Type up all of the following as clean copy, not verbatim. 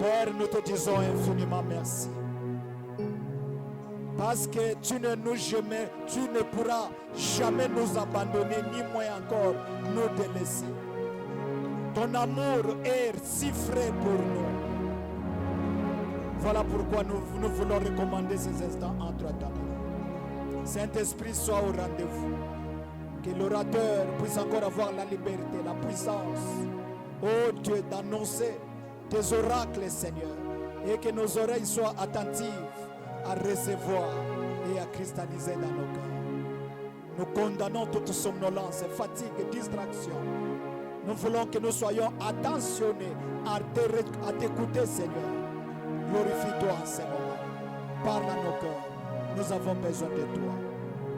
Père, nous te disons infiniment merci. Parce que tu ne pourras jamais nous abandonner, ni moi encore nous délaisser. Ton amour est si frais pour nous. Voilà pourquoi nous voulons recommander ces instants entre ta main. Saint-Esprit, sois au rendez-vous. Que l'orateur puisse encore avoir la liberté, la puissance, oh Dieu, d'annoncer tes oracles, Seigneur, et que nos oreilles soient attentives à recevoir et à cristalliser dans nos cœurs. Nous condamnons toute somnolence, fatigue et distraction. Nous voulons que nous soyons attentionnés à t'écouter, Seigneur. Glorifie-toi en ce moment. Parle à nos cœurs. Nous avons besoin de toi.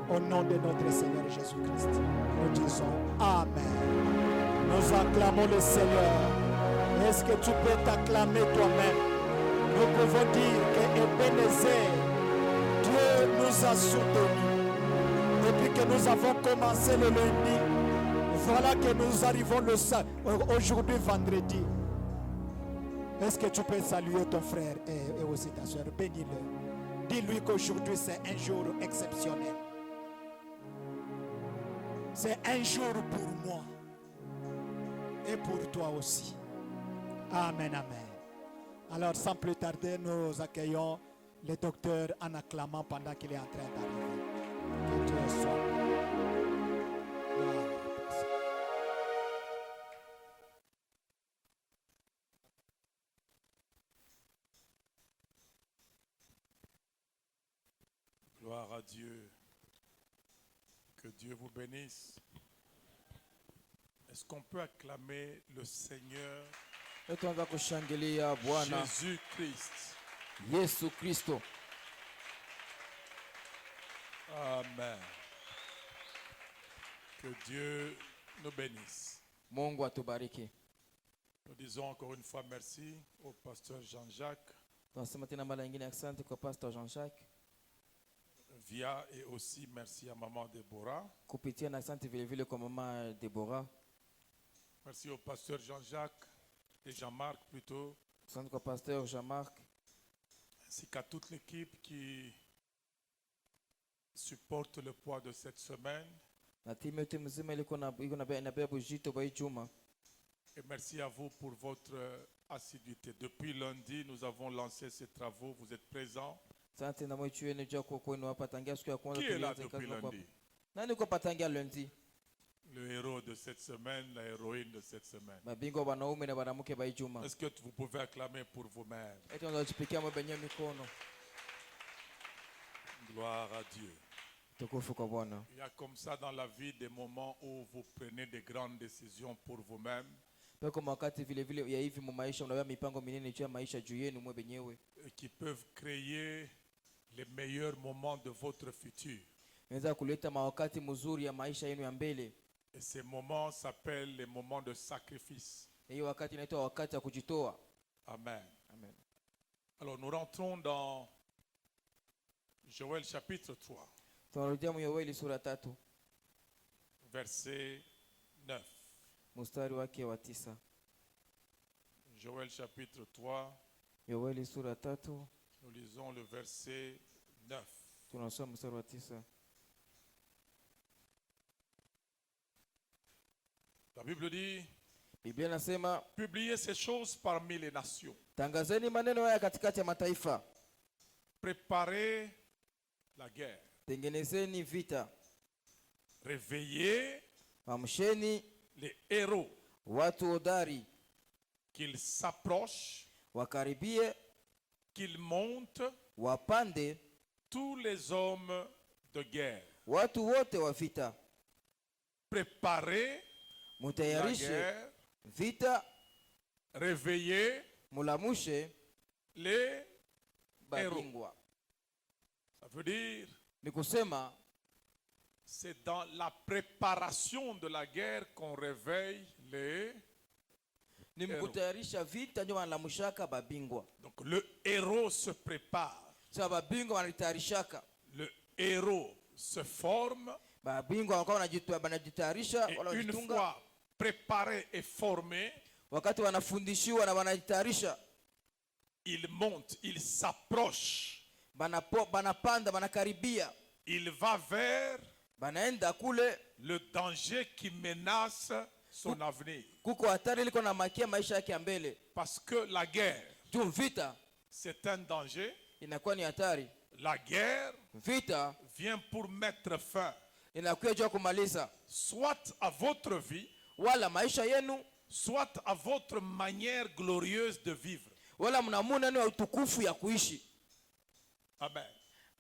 Au nom de notre Seigneur Jésus-Christ, nous disons Amen. Nous acclamons le Seigneur. Est-ce que tu peux t'acclamer toi-même? Nous pouvons dire que Ebenezer, Dieu nous a soutenus. Depuis que nous avons commencé le lundi, voilà que nous arrivons aujourd'hui vendredi. Est-ce que tu peux saluer ton frère et aussi ta soeur? Bénis-le. Dis-lui qu'aujourd'hui c'est un jour exceptionnel. C'est un jour pour moi et pour toi aussi. Amen, amen. Alors sans plus tarder, nous accueillons le docteur en acclamant pendant qu'il est en train d'arriver. Que Dieu soit. Gloire à Dieu. Que Dieu vous bénisse. Est-ce qu'on peut acclamer le Seigneur Jésus-Christ? Yesu Kristo. Amen. Que Dieu nous bénisse. Mungu atubariki. Nous disons encore une fois merci au pasteur Jean-Jacques Tunasema tena mara nyingine asante kwa Pastor Jean-Jacques. Via et aussi merci à maman Déborah. Kupitia na asante vile vile kwa mama Deborah. Merci au pasteur Jean-Jacques et Jean-Marc plutôt. Asante kwa Pasteur Jean-Marc. Ainsi qu'à toute l'équipe qui supporte le poids de cette semaine. Na timu yote mzima iko na beba jito kwa juma. Et merci à vous pour votre assiduité. Depuis lundi, nous avons lancé ces travaux. Vous êtes présents. Qui est là depuis lundi? Le héros de cette semaine, la héroïne de cette semaine. Est-ce que vous pouvez acclamer pour vous-même? Gloire à Dieu. Il y a comme ça dans la vie des moments où vous prenez des grandes décisions pour vous-même. Qui peuvent créer les meilleurs moments de votre futur. Et ces moments s'appellent les moments de sacrifice. Amen. Amen. Alors nous rentrons dans Joël chapitre 3. Verset 9. Joël chapitre 3. Nous lisons le verset 9. La Bible dit, publiez ces choses parmi les nations. Préparez la guerre. Réveillez les héros. Qu'ils s'approchent. Qu'ils montent. Tous les hommes de guerre. Préparez la guerre. Réveillez les héros. Ça veut dire, c'est dans la préparation de la guerre qu'on réveille les héros. Donc le héros se prépare. Le héros se forme. Et une fois préparé et formé, il monte, il s'approche, banapanda, banakaribia, il va vers banaenda kule. le danger qui menace son avenir. Kuko hatari liko na makia maisha yake ya mbele. Parce que la guerre, Juu vita c'est un danger. inakuwa ni hatari. La guerre Vita vient pour mettre fin inakuwa juu ya kumaliza soit à votre vie, wala maisha yenu, soit à votre manière glorieuse de vivre. wala mnamuna ni utukufu ya kuishi. Amen.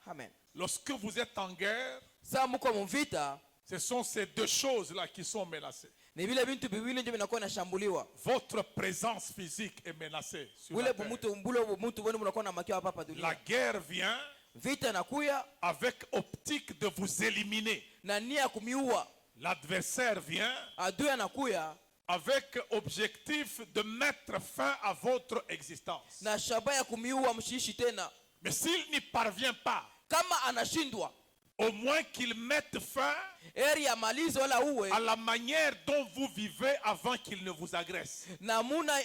Amen. Lorsque vous êtes en guerre, Saa mko mvita, ce sont ces deux choses-là qui sont menacées. ni vile vitu viwili ndio vinakuwa nashambuliwa. Votre présence physique est menacée sur Ule la terre. mtu wenu mnakuwa na makia hapa La dunia. guerre vient Vita inakuya avec optique de vous éliminer. na nia ya kumiua. L'adversaire vient Adui anakuya avec objectif de mettre fin à votre existence. na shabaha ya kumiua mshiishi tena. Mais s'il n'y parvient pas, Kama anashindwa, au moins qu'il mette fin eri amalize wala uwe à la manière dont vous vivez avant qu'il ne vous agresse. namuna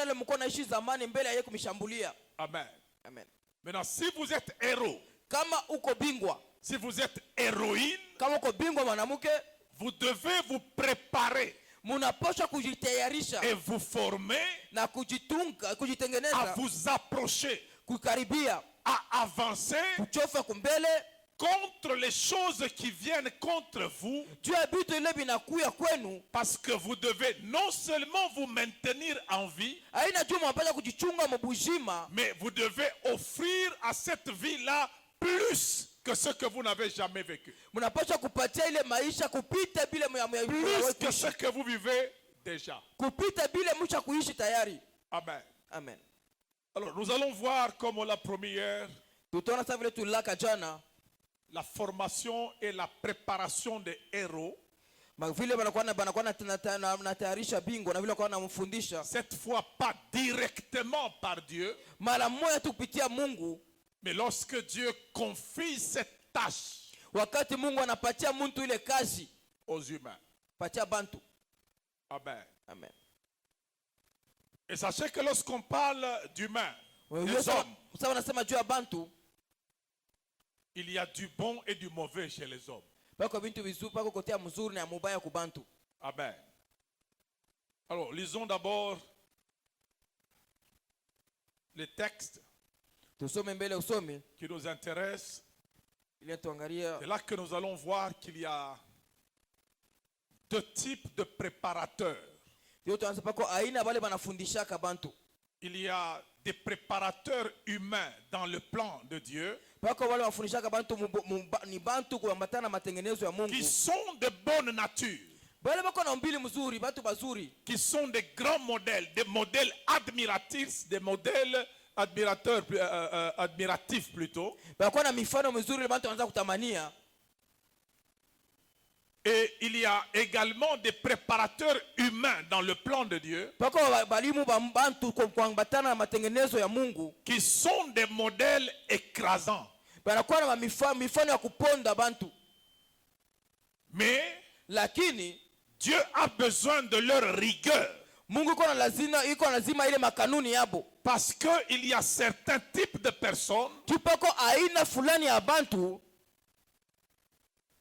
ile mko naishi zamani mbele ya yeye kumshambulia. Amen. Amen. Maintenant, si vous êtes héros, Kama uko bingwa, si vous êtes héroïne, kama uko bingwa mwanamke, vous devez vous préparer munapaswa kujitayarisha et vous former na kujitunga, à kujitengeneza, vous approcher, kukaribia, à avancer kuchofa kumbele contre les choses qui viennent contre vous, juu ya vitu ile vinakuya kwenu. parce que vous devez non seulement vous maintenir en vie, Haina juu mnapaswa kujichunga mbujima, mais vous devez offrir à cette vie-là plus que ce que vous n'avez jamais vécu. mnapaswa kupatia ile maisha kupita bila Plus que ce que vous vivez déjà. kupita bila mcha kuishi tayari. Amen. Amen. Alors, nous allons voir, comme on l'a promis hier, Tutaona sasa vile tulaka jana, la formation et la préparation des héros. vile banakuwa natayarisha bingwa na vile kwa namfundisha. Cette fois, pas directement par Dieu, Mara moja tu kupitia Mungu, mais lorsque Dieu confie cette tâche wakati Mungu anapatia mtu ile kazi, aux humains. patia bantu. Amen. Amen. Et sachez que lorsqu'on parle d'humains, des Sasa hommes, wanasema juu ya bantu, il y a du bon et du mauvais chez les hommes. pako vitu vizuri, pako kotea mzuri na mubaya kubantu. Amen. Alors, lisons d'abord les textes Tusome mbele usomi qui nous intéressent. ili tuangalia. C'est là que nous allons voir qu'il y a deux types de préparateurs. Ndio tuanze pako aina wale banafundishaka bantu. Il y a des préparateurs humains dans le plan de Dieu Pako wale wafundishaka bantu ni bantu kuambatana matengenezo ya Mungu. qui sont de bonne nature, Bale bako na umbili mzuri, bantu bazuri. qui sont des grands modèles, des modèles admiratifs, des modèles admirateurs, admiratifs plutôt. Bako na mifano mizuri bantu wanaanza kutamania. Et il y a également des préparateurs humains dans le plan de Dieu Pako balimu bantu kuambatana na matengenezo ya Mungu. qui sont des modèles écrasants. Banakuwa na mifano ya kuponda bantu. Mais Lakini Dieu a besoin de leur rigueur. Mungu iko lazima ile makanuni yabo. Parce qu'il y a certains types de personnes Tupako aina fulani ya bantu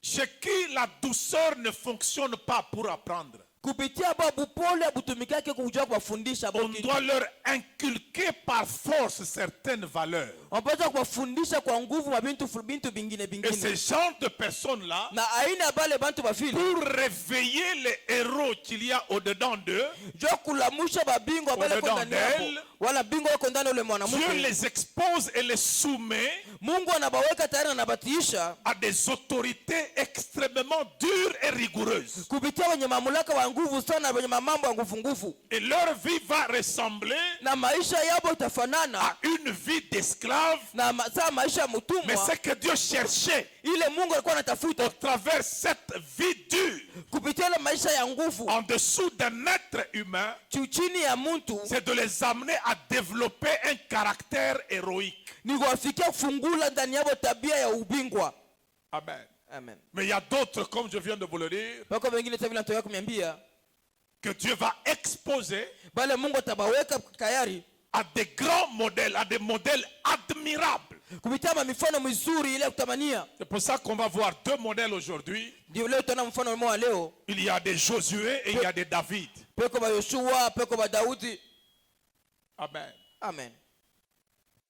chez qui la douceur ne fonctionne pas pour apprendre. kupitia babu pole butumikake kujua kuwafundisha On doit leur inculquer par force certaines valeurs. Wanapaswa kuwafundisha kwa nguvu mabintu bingine Et ces bingine. genres de personnes-là, Na aina bale bantu bafili pour réveiller les héros qu'il y a au-dedans d'eux, jo kulamusha babingwa bale Au-dedans kwa ndani yabo. d'elle, Wala bingwa wako ndani ule Dieu mwanamke. les expose et les soumet Mungu anabaweka tayari na anabatiisha à des autorités extrêmement dures et rigoureuses. kupitia wenye mamlaka wa nguvu sana, wenye mambo ya nguvu. Et leur vie va ressembler Na maisha yabo à itafanana une vie d'esclave. na maisha ya Mais mtumwa. ce que Dieu cherchait Ile Mungu alikuwa au anatafuta travers cette vie dure, kupitia ile maisha ya nguvu en dessous d'un être humain, chini ya mtu, c'est de les amener à développer un caractère héroïque. ni kuwafikia kufungula ndani yabo tabia ya ubingwa. Amen. Amen. Mais il y a d'autres, comme je viens de vous le dire, Pako wengine sasa vile natoka kuniambia que Dieu va exposer bale Mungu atabaweka tayari à des grands modèles, à des modèles admirables. kupitia mifano mizuri ile ya kutamania. C'est pour ça qu'on va voir deux modèles aujourd'hui. Ndio leo tuna mfano mmoja leo. Il y a des Josué et il y a des David. Peko ba Yoshua, peko ba Daudi. Amen. Amen.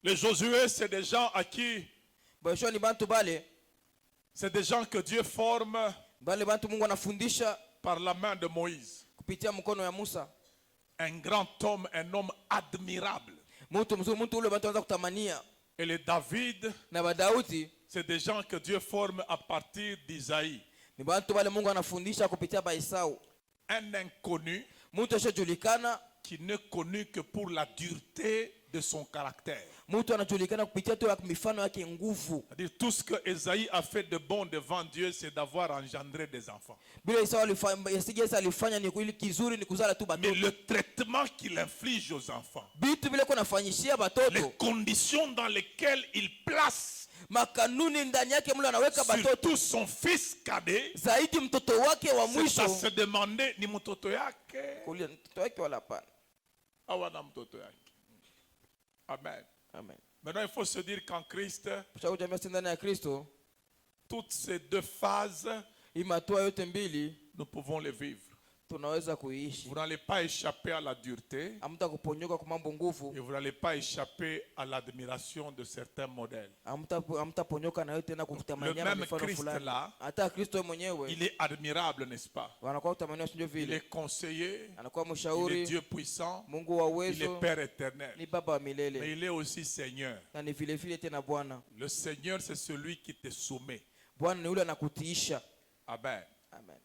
Les Josué, c'est des gens à qui, Ba Yoshua ni bantu bale. c'est des gens que Dieu forme Bale bantu Mungu anafundisha par la main de Moïse. kupitia mkono ya Musa. Un grand homme, un homme admirable. Mtu mzuri, mtu ule bantu anza kutamania. Et les David, Na ba Daudi c'est des gens que Dieu forme à partir d'Isaïe. ni bantu bale Mungu anafundisha kupitia ba Esau. Un inconnu Mtu ashajulikana, qui n'est connu que pour la dureté de son caractère. mtu anajulikana kupitia tu mifano yake nguvu. C'est-à-dire tout ce que Esaïe a fait de bon devant Dieu, c'est d'avoir engendré des enfants. Bila Esau alifanya ni kile kizuri ni kuzala tu Mais batoto. le traitement qu'il inflige aux enfants, Bitu vile kunafanyishia les batoto, conditions dans lesquelles il place makanuni ndani yake mle anaweka batoto. surtout son fils cadet, Zaidi mtoto wake wa c'est mwisho. à se demander ni mtoto yake Kulia mtoto wake wala hapana. awana mtoto yake. Amen. Amen. Maintenant, il faut se dire qu'en Christ, Tushauri jamii ndani ya Kristo, toutes ces deux phases, hii matua yote mbili nous pouvons les vivre. tunaweza kuishi. Vous n'allez pas échapper à la dureté Hamta kuponyoka kwa mambo nguvu, et vous n'allez pas échapper à l'admiration de certains modèles. hamta ponyoka na yote na Le kutamania même mifano Christ fulani. là, Hata Kristo mwenyewe il est admirable, n'est-ce pas? wanakuwa kutamania sio Il vile. est conseiller, Anakuwa il est mshauri, Dieu puissant, Mungu wa il est uwezo, Père éternel. ni baba wa Mais milele, il est aussi Seigneur. na ni vile vile tena Bwana. Le Seigneur, c'est celui qui te soumet. Bwana ni yule anakutiisha. Amen. Amen.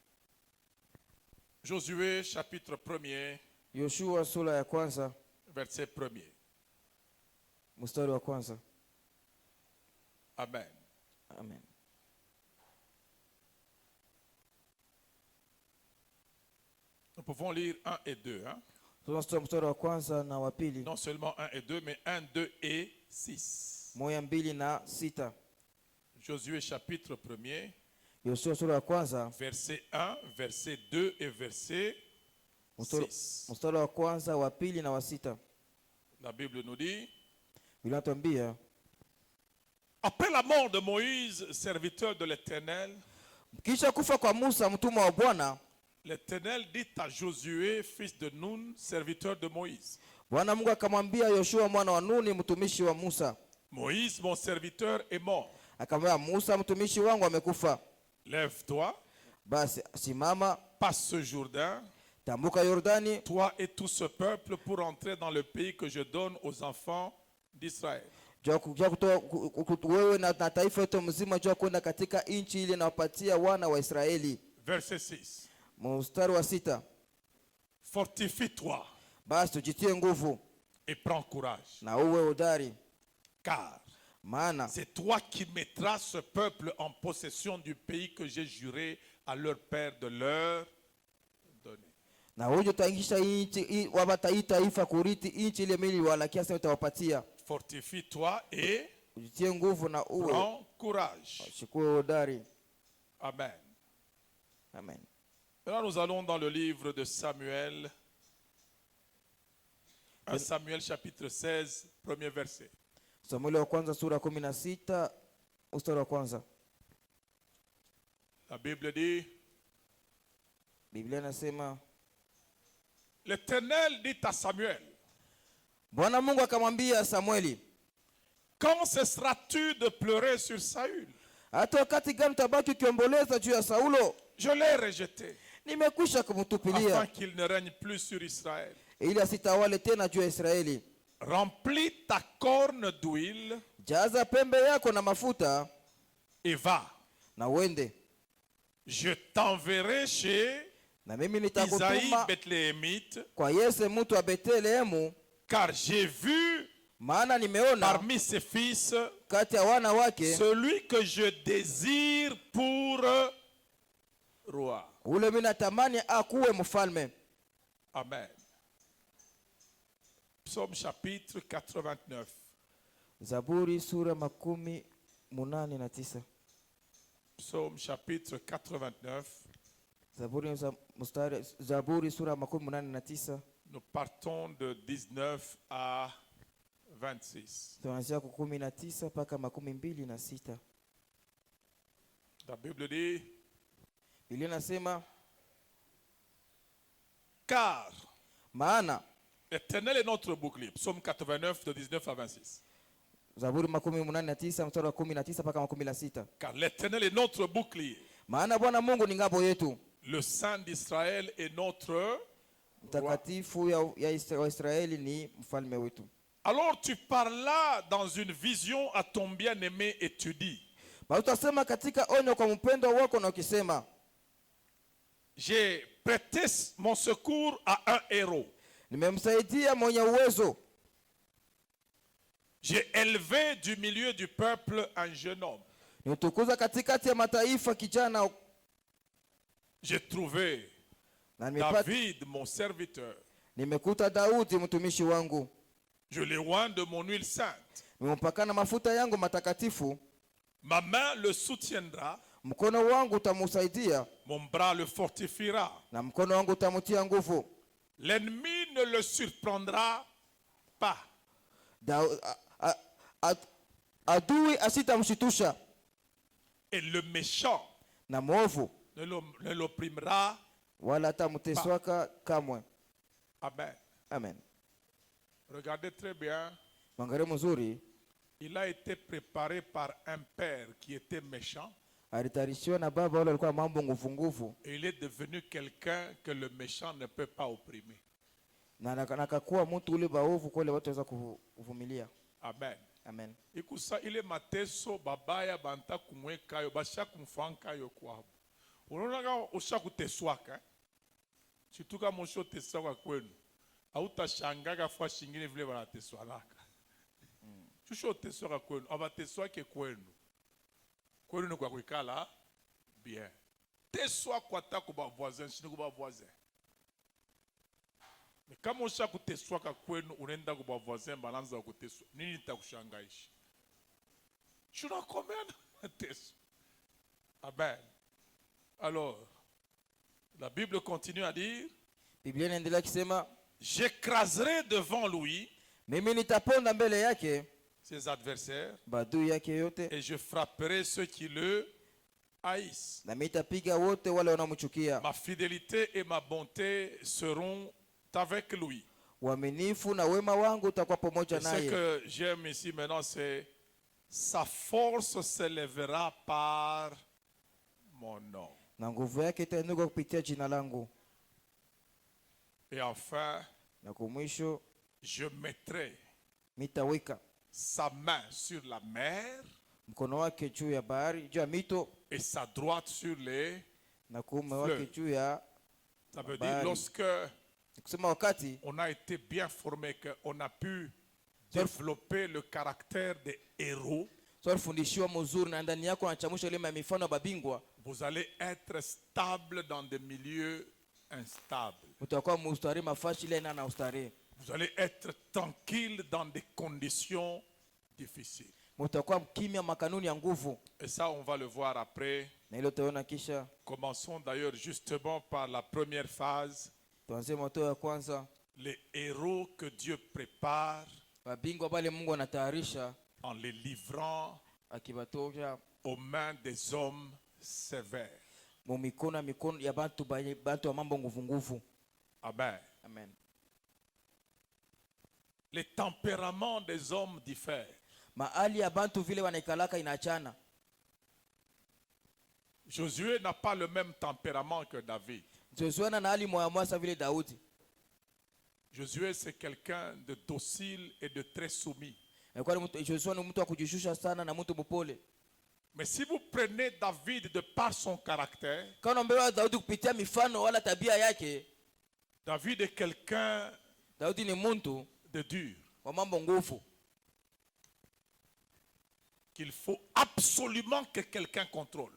Josué, chapitre 1er, Yoshua sura ya kwanza verset 1er. mstari wa kwanza. Amen. Amen. Nous pouvons lire 1 et 2. Hein? Tunasoma mstari wa kwanza na wa pili. Non seulement 1 et 2, mais 1, 2 et 6. Moja, mbili na sita. Josué, chapitre 1er, Yoshua sura ya kwanza verset 1, verset 2 et verset 6. mstari wa kwanza, wa pili na wa sita. La Bible nous dit: Inatuambia, après la mort de Moïse, serviteur de l'Éternel, kisha kufa kwa Musa mtumwa wa Bwana, l'Éternel dit à Josué, fils de Nun, serviteur de Moïse: Bwana Mungu akamwambia Yoshua mwana wa Nuni mtumishi wa Musa, Moïse, mon serviteur, est mort. akamwambia Musa mtumishi wangu amekufa. Lève-toi, Basi simama, passe ce Jourdain, tambuka Yordani, toi et tout ce peuple, pour entrer dans le pays que je donne aux enfants d'Israël. wewe na taifa yote mzima jua kwenda katika nchi ile nawapatia wana wa Israeli. Verset 6. Mstari wa sita. Fortifie-toi Basi tujitie nguvu et prends courage, na uwe hodari, car maana c'est toi qui mettras ce peuple en possession du pays que j'ai juré à leur père de leur donner. na huyo utaingisha nchi wapata taifa kurithi nchi ile mimi walakia sasa utawapatia. Fortifie-toi et Ujitie nguvu na uwe prends courage. shukuru hodari. Amen. Amen. Maintenant, nous allons dans le livre de Samuel. 1 Samuel chapitre 16, premier verset. Samueli wa kwanza sura 16 mstari wa kwanza. La Bible dit: Biblia inasema, l'Éternel dit à Samuel: Bwana Mungu akamwambia Samueli, quand cesseras-tu de pleurer sur Saül? hata wakati gani utabaki ukiomboleza juu ya Saulo? Je l'ai rejeté, Nimekwisha kumtupilia afin qu'il ne règne plus sur Israël. ili asitawale tena juu ya Israeli. Remplis ta corne d'huile Jaza pembe yako na mafuta et va. na uende, Je t'enverrai chez na mimi Isaïe nitakutuma Bethléemite, kwa Yese mtu wa Betlehemu, car j'ai vu maana nimeona parmi ses fils kati ya wana wake celui que je désire pour roi. ule mimi natamani akuwe mfalme. Amen. Psaume chapitre 89. Zaburi sura 89. Psaume chapitre 89. Zaburi sura 89. Nous partons de 19 à 26. Tuanzia kwa 19 mpaka 26. La Bible dit, Biblia inasema, car maana l'Éternel est notre bouclier. Psaume 89 de 19 à 26. Zaburi 89 mstari wa 19 mpaka 26. Car l'Éternel est notre bouclier. Maana Bwana Mungu ni ngao yetu, Le Saint d'Israël est notre roi. mtakatifu ya Israeli ni mfalme wetu. Alors tu parlas dans une vision à ton bien-aimé et tu dis, Basi utasema katika onyo kwa mpendwa wako na ukisema, j'ai prêté mon secours à un héros. nimemsaidia mwenye uwezo, J'ai élevé du milieu du peuple un jeune homme. nimtukuza katikati ya mataifa kijana, J'ai trouvé na nimepata, David, mon serviteur. nimekuta Daudi mtumishi wangu, Je l'ai oint de mon huile sainte. nimempakana mafuta yangu matakatifu, Ma main le soutiendra, mkono wangu utamsaidia, mon bras le fortifiera. na mkono wangu utamtia nguvu. L'ennemi ne le surprendra pas. Adui asitamshitusha, Et le méchant na mwovu ne l'opprimera. wala atamteswaka kamwe. Amen. Amen. Regardez très bien. Mwangalie mzuri, Il a été préparé par un père qui était méchant. alitayarishiwa na baba wale walikuwa mambo nguvu, Et il est devenu quelqu'un que le méchant ne peut pas opprimer. na nakakuwa mtu ule baovu kwa wale watu waweza kuvumilia. Amen. Amen. Ikusa ile mateso babaya banta kumweka yo basha kumfanka yo kwabo. Unaona usha kuteswaka. Chituka mosho teswaka kwenu. Hautashangaga fwa shingine vile wanateswanaka. Chusho teswaka kwenu, abateswake kwenu. Kwenu ni kwa kuikala bien. Teswa kwa taku ba voisin, shini kuba voisin. Mais kama usha kuteswaka kwenu unaenda kwa voisin balanza kuteswa. Nini nitakushangaisha? Shuna komena teso. Amen. Alors, la Bible continue à dire, Biblia inaendelea kusema, j'écraserai devant lui mimi nitaponda mbele yake ses adversaires badui yake yote, et je frapperai ceux qui le haïssent. na mimi nitapiga wote wale wanaomchukia. Ma fidélité et ma bonté seront avec lui. Uaminifu na wema wangu utakuwa pamoja Et ce naye, que j'aime ici maintenant, c'est sa force s'élèvera par mon nom. na nguvu yake itainuka kupitia jina langu. Et enfin, Na kwa mwisho je mettrai mitaweka sa main sur la mer mkono wake juu ya bahari, juu ya mito, et sa droite sur les. na kuume wake juu ya Ça veut dire Bari. lorsque kusema, wakati on a été bien formé, qu'on a pu développer le caractère des héros, so alifundishiwa mzuri na ndani yako anachamusha ile mifano ya babingwa, vous allez être stable dans des milieux instables. utakuwa mustari mafashi ile na ustari, Vous allez être tranquille dans des conditions difficiles. mtakuwa kimya makanuni ya nguvu, Et ça, on va le voir après. na ile utaona kisha. Commençons d'ailleurs justement par la première phase. Tuanze moto ya kwanza, Les héros que Dieu prépare babingwa bale Mungu anatayarisha en les livrant akibatoja aux mains des hommes sévères. mu mikono ya bantu wa mambo nguvu. Amen. Amen. Les tempéraments des hommes diffèrent. Mahali ya bantu vile wanaikalaka inaachana. Josué n'a pas le même tempérament que David. Joshua na hali moya sa vile Daudi. Josué, c'est quelqu'un de docile et de très soumis. Joshua ni mtu wa kujishusha sana na mtu mpole. Mais si vous prenez David de par son caractère, Kana mbele Daudi kupitia mifano wala tabia yake, David est quelqu'un Daudi ni mtu de dur, wa mambo nguvu, qu'il faut absolument que quelqu'un contrôle.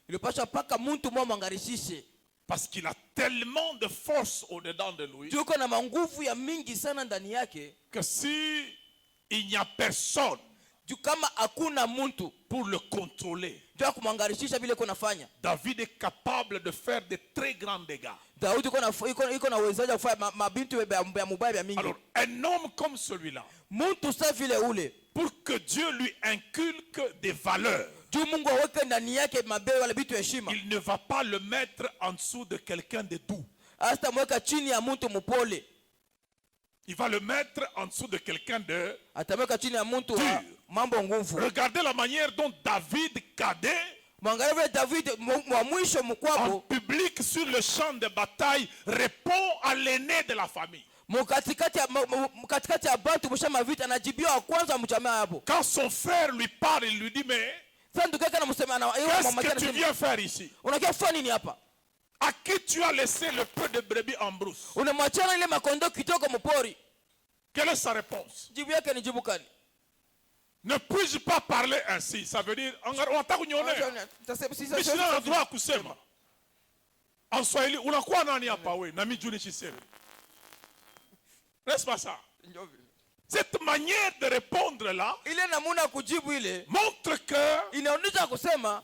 ilipasha paka mtu mwa mwangarishishe, Parce qu'il a tellement de force au-dedans de lui tuko na manguvu ya mingi sana ndani yake, que si il n'y a personne juu kama hakuna mtu pour le contrôler. juu kumwangarishisha vile kunafanya. David est capable de faire de très grands dégâts. Daudi iko na uwezo wa kufanya mabintu ya mubaya mingi. Alors, un homme comme celui-là, Mtu sa vile ule, pour que Dieu lui inculque des valeurs, juu Mungu aweke ndani yake mabeo wala bitu heshima, il ne va pas le mettre en dessous de quelqu'un de doux. hasta mweka chini ya mtu mpole. Il va le mettre en dessous de quelqu'un de... Atamweka chini ya mtu wa mambo nguvu. Regardez la manière dont David cadet, Mwangalie vile David wa mwisho en mkwabo public sur le champ de bataille, répond à l'aîné de la famille. Katikati ya bantu mshama vita anajibia wa kwanza mjamaa hapo. Quand son frère lui parle, il lui dit, mais qu'est-ce que tu viens faire ici? Unakia fanya nini hapa? À qui tu as laissé le peu de brebis en brousse? Unamwachana ile makondo kitoko mpori. Quelle est sa réponse? Jibu yake ni jibu kani? Ne puis-je pas parler ainsi? Ça veut dire, en Swahili, unakuwa nani hapa we? Na mijuni chiseme. N'est-ce pas ça? Cette manière de répondre là montre que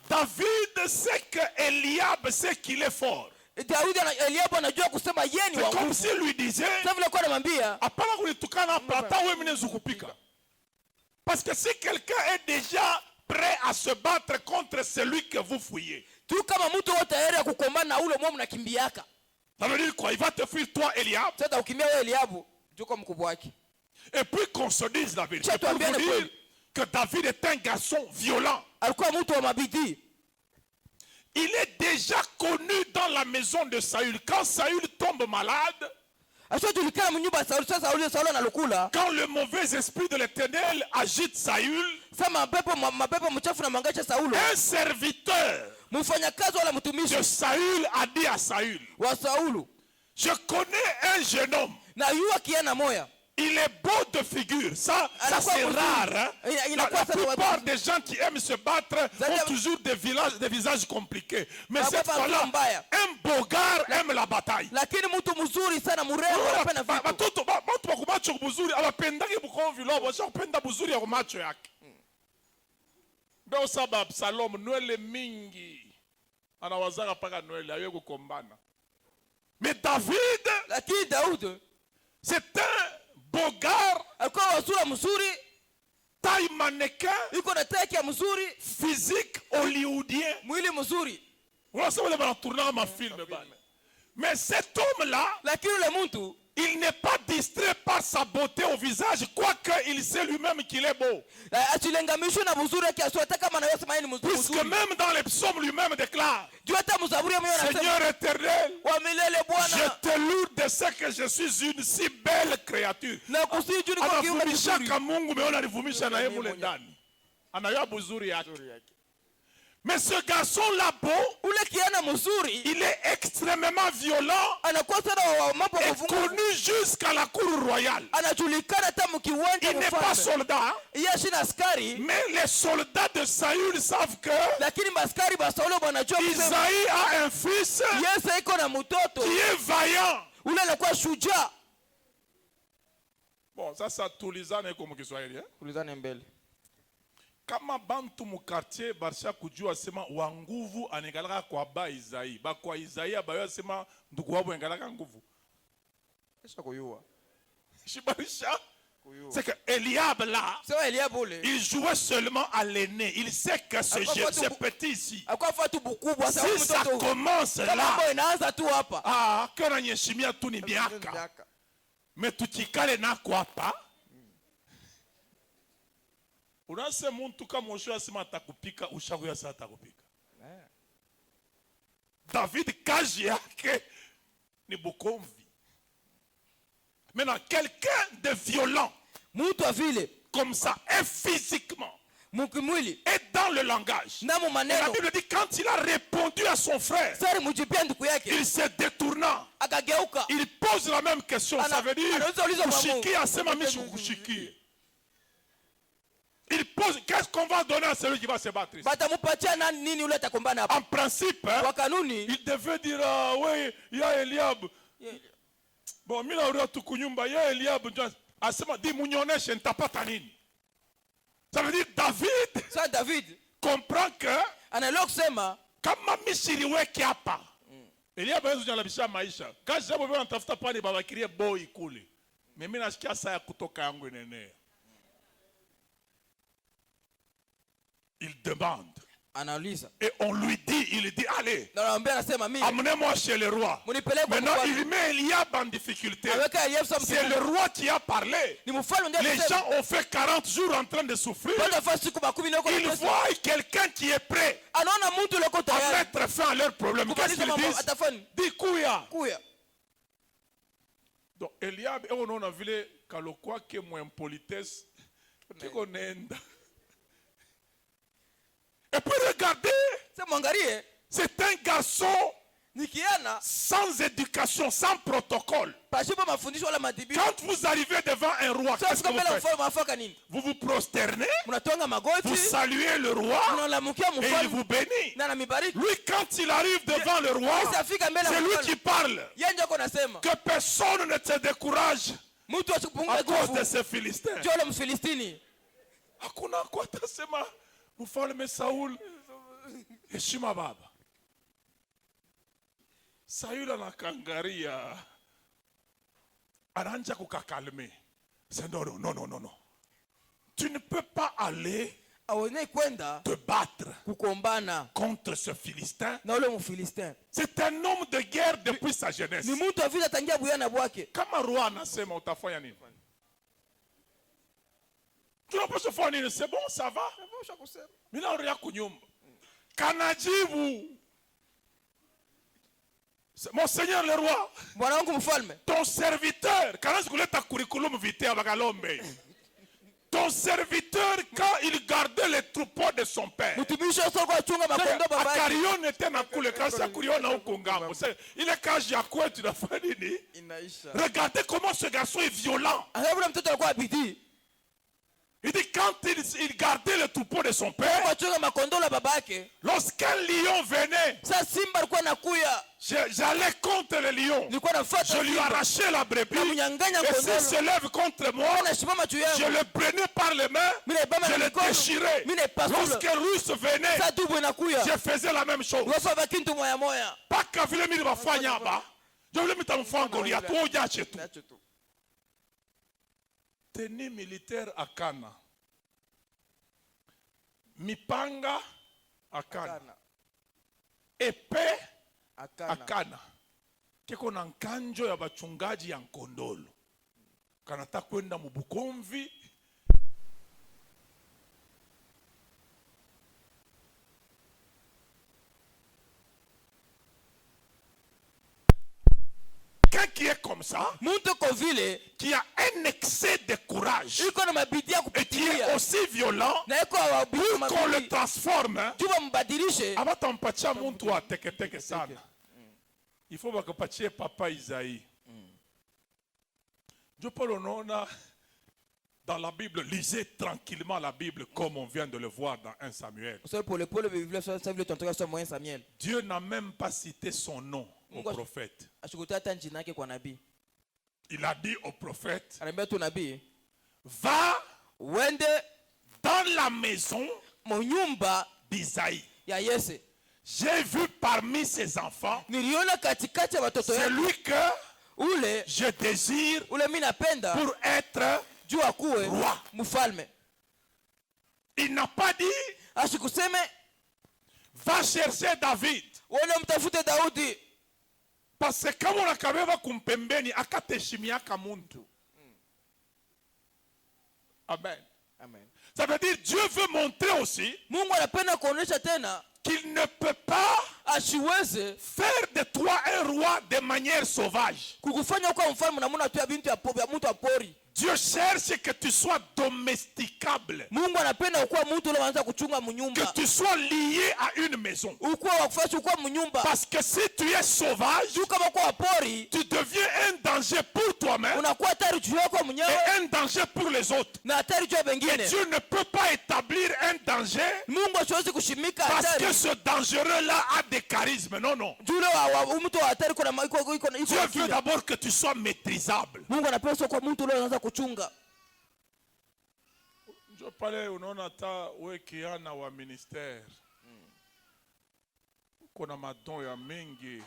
David sait que Eliab sait qu'il est fort. C'est comme s'il lui disait, parce que si quelqu'un est déjà prêt à se battre contre celui que vous fouillez, ça veut dire quoi? Il va te fuir toi, Eliab. Et puis qu'on se dise la vérité, pour vous dire que David est un garçon violent. Il est déjà connu dans la maison de Saül. Quand Saül tombe malade, quand le mauvais esprit de l'Éternel agite Saül, un serviteur de Saül a dit à Saül, je connais un jeune homme. Il est beau de figure, ça c'est rare. Hein? La plupart des gens qui aiment se battre ont toujours des visages compliqués. Mais cette fois-là, un beau gars aime la bataille. Mais David, c'est un Bogar, taille mannequin, physique hollywoodien. Mais cet homme-là, il n'est pas distrait par sa beauté au visage, quoique il sait lui-même qu'il est beau. Puisque même dans les psaumes lui-même déclare, Seigneur éternel, je te loue de ce que je suis une si belle créature. Mais ce garçon-là beau, il est extrêmement violent et connu jusqu'à la cour royale. Il n'est pas soldat, mais les soldats de Saül savent que Isaïe a un fils qui est vaillant. Bon, ça c'est Tulizane comme Kiswahili. Kama bantu mu quartier barsha kujua sema wa nguvu anegalaka kwa ba Isaïe. Ba kwa Isaïe abayo sema ndugu wabo engalaka nguvu. Kisha kuyua. Shibarisha. C'est que Eliab là, il jouait seulement à l'aîné. Il sait que ce petit ici, si ça commence là, quand nyeshimia tu ni biaka. Mais tu tikale na kwa pa. Unase muntu kama mosho asema atakupika ushakuya saa atakupika. David kaji yake ni bukomvi. Maintenant quelqu'un de violent, comme ça, et physiquement, et dans le langage. Et la Bible dit quand il a répondu à son frère, il se détourna. Il pose la même question. Ça veut dire kushiki asema mishu kushiki. Il pose, qu'est-ce qu'on va donner à celui qui va se battre ici? En principe, hein, il devait dire, oui, il y a Eliab. Bon, il y a Eliab. Asema, dis, mounionesh, n'tapata nini. Ça veut dire David Sasa David comprend que anaelewa kusema kama mishiriweke hapa Elia bazo nyalabisha maisha. Kazi zabo bwana tafuta pani babakirie boy kule. Mimi nasikia saa ya kutoka yangu inenea. Il demande. Anauliza. Et on lui dit, il dit allez. Na anamwambia anasema mimi. Amenez-moi chez le roi. Maintenant il met Eliab en difficulté. C'est le roi qui a parlé. Les gens ont fait 40 jours en train de souffrir. Ils voient quelqu'un qui est prêt à mettre fin à leurs problèmes. Qu'est-ce qu'ils disent? Dis Kouya. Donc Eliab, on a vu kalokwa ke mo impolitesse. Et puis regardez, c'est un garçon sans éducation, sans protocole. Quand vous arrivez devant un roi, qu'est-ce que vous faites? Vous vous prosternez, vous saluez le roi et il vous bénit. Lui, quand il arrive devant le roi, c'est lui qui parle. Que personne ne se décourage à cause de ce Philistin. Hakuna kwa tasema mfalme Saul heshima baba. Saul anakangaria anaanza kukakalme. C'est non. Tu ne peux pas aller te battre contre ce Philistin. C'est un homme de guerre depuis sa jeunesse. Kama roi anasema utafanya nini? C'est bon, ça va. Mon Seigneur le roi, ton serviteur, ton serviteur, quand il gardait les troupeaux de son père, regardez comment ce garçon est violent. Il dit quand il gardait le troupeau de son père, lorsqu'un lion venait, j'allais contre le lion, je lui arrachais la brebis, et s'il se lève contre moi, je le prenais par les mains, je le déchirais. Lorsque Russe venait, je faisais la même chose. Pas qu'à vile mi va fanyaba, je voulais mettre un fond Goliath, tout ya chetou. Tenue militaire à Kana. Mipanga à Kana. Épée à Kana. Keko na nkanjo ya bachungaji ya Nkondolo. Kanata kwenda mubukomvi. Quelqu'un qui est comme ça, qui a un excès de courage et qui est aussi violent, pour qu'on le transforme, il faut que papa Isaïe. Dieu Paul Onona, dans la Bible, lisez tranquillement la Bible comme on vient de le voir dans 1 Samuel. Dieu n'a même pas cité son nom au prophète. Il a dit au prophète, va dans la maison d'Isaïe. J'ai vu parmi ses enfants celui que je désire pour être roi. Il n'a pas dit va chercher David. Parce que kama unakabeba kumpembeni akateshimiaka muntu. Amen. Ça veut dire Dieu veut montrer aussi qu'il ne peut pas faire de toi un roi de manière sauvage. Dieu cherche que tu sois domesticable. Que tu sois lié à une maison. Parce que si tu es sauvage, tu deviens un danger pour toi-même et un danger pour les autres. Et Dieu ne peut pas établir un danger parce que ce dangereux-là a des charismes. Non. Dieu veut d'abord que tu sois maîtrisable. Njo pale unaona hata we kiana wa ministère. Kuna madon ya mingi.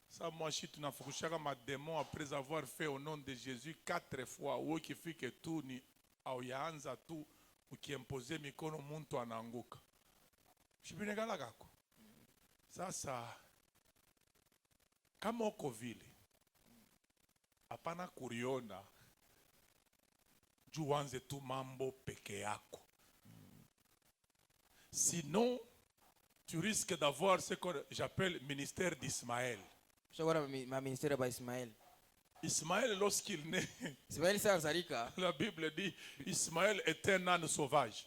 Ça moi je tunafukushaka madémon après avoir fait au nom de Jésus 4 fois. Wewe kifike tu ni au yaanza tu ukiempoze mikono muntu anaanguka. Shibinegala kako. Sasa kama uko vile hapana kuriona juu wanze tu mambo peke yako. Sinon tu risques d'avoir ce que j'appelle ministère d'Ismaël. Shagora ma ministère ba Ismaël. Ismaël lorsqu'il naît, Ismaël sanzalika. la Bible dit Ismaël est un âne sauvage.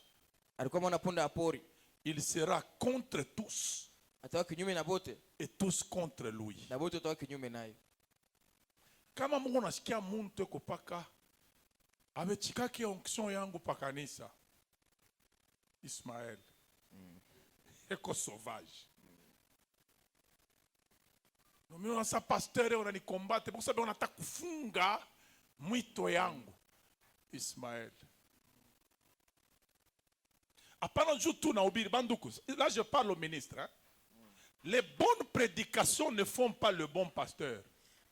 Alikuwa mwana punda ya pori. Il sera contre tous Atawa kinyume na bote. et tous contre lui. Na bote atawa kinyume naye. Kama Mungu nasikia muntu eko paka amechikaki onction yangu pa kanisa, Ismaël eko sauvage. Nomino sa pasteur unanikombate kwa sababu unataka kufunga mwito yangu, Ismaël. Apana juu tu na ubiri banduku. Là je parle au ministre. Hein? Les bonnes prédications ne font pas le bon pasteur.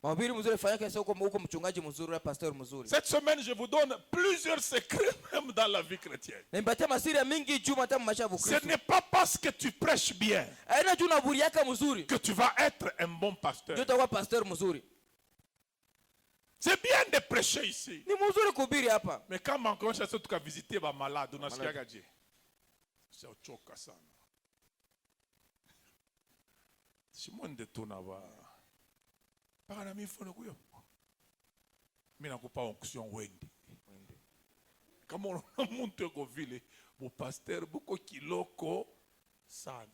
Mahubiri mzuri fanya kesa huko mchungaji mzuri na pastor mzuri. Cette semaine, je vous donne plusieurs secrets même dans la vie chrétienne. Nimpatia masiri mingi juma tamu maisha ya Ce Kristo. n'est pas parce que tu prêches bien Aina juu na buri yake mzuri. que tu vas être un bon pasteur. Ndio utakuwa pastor mzuri. C'est bien de prêcher ici. Ni mzuri kuhubiri hapa. Mais quand on commence à se visiter les malades, on a ce qu'il y a. C'est autre chose que ça. Si moi je tourne là-bas, par un ami, il faut le couper. Mais on n'a pas onction Wendy. Comme on a monté au ville, mon pasteur, beaucoup kiloko, sans.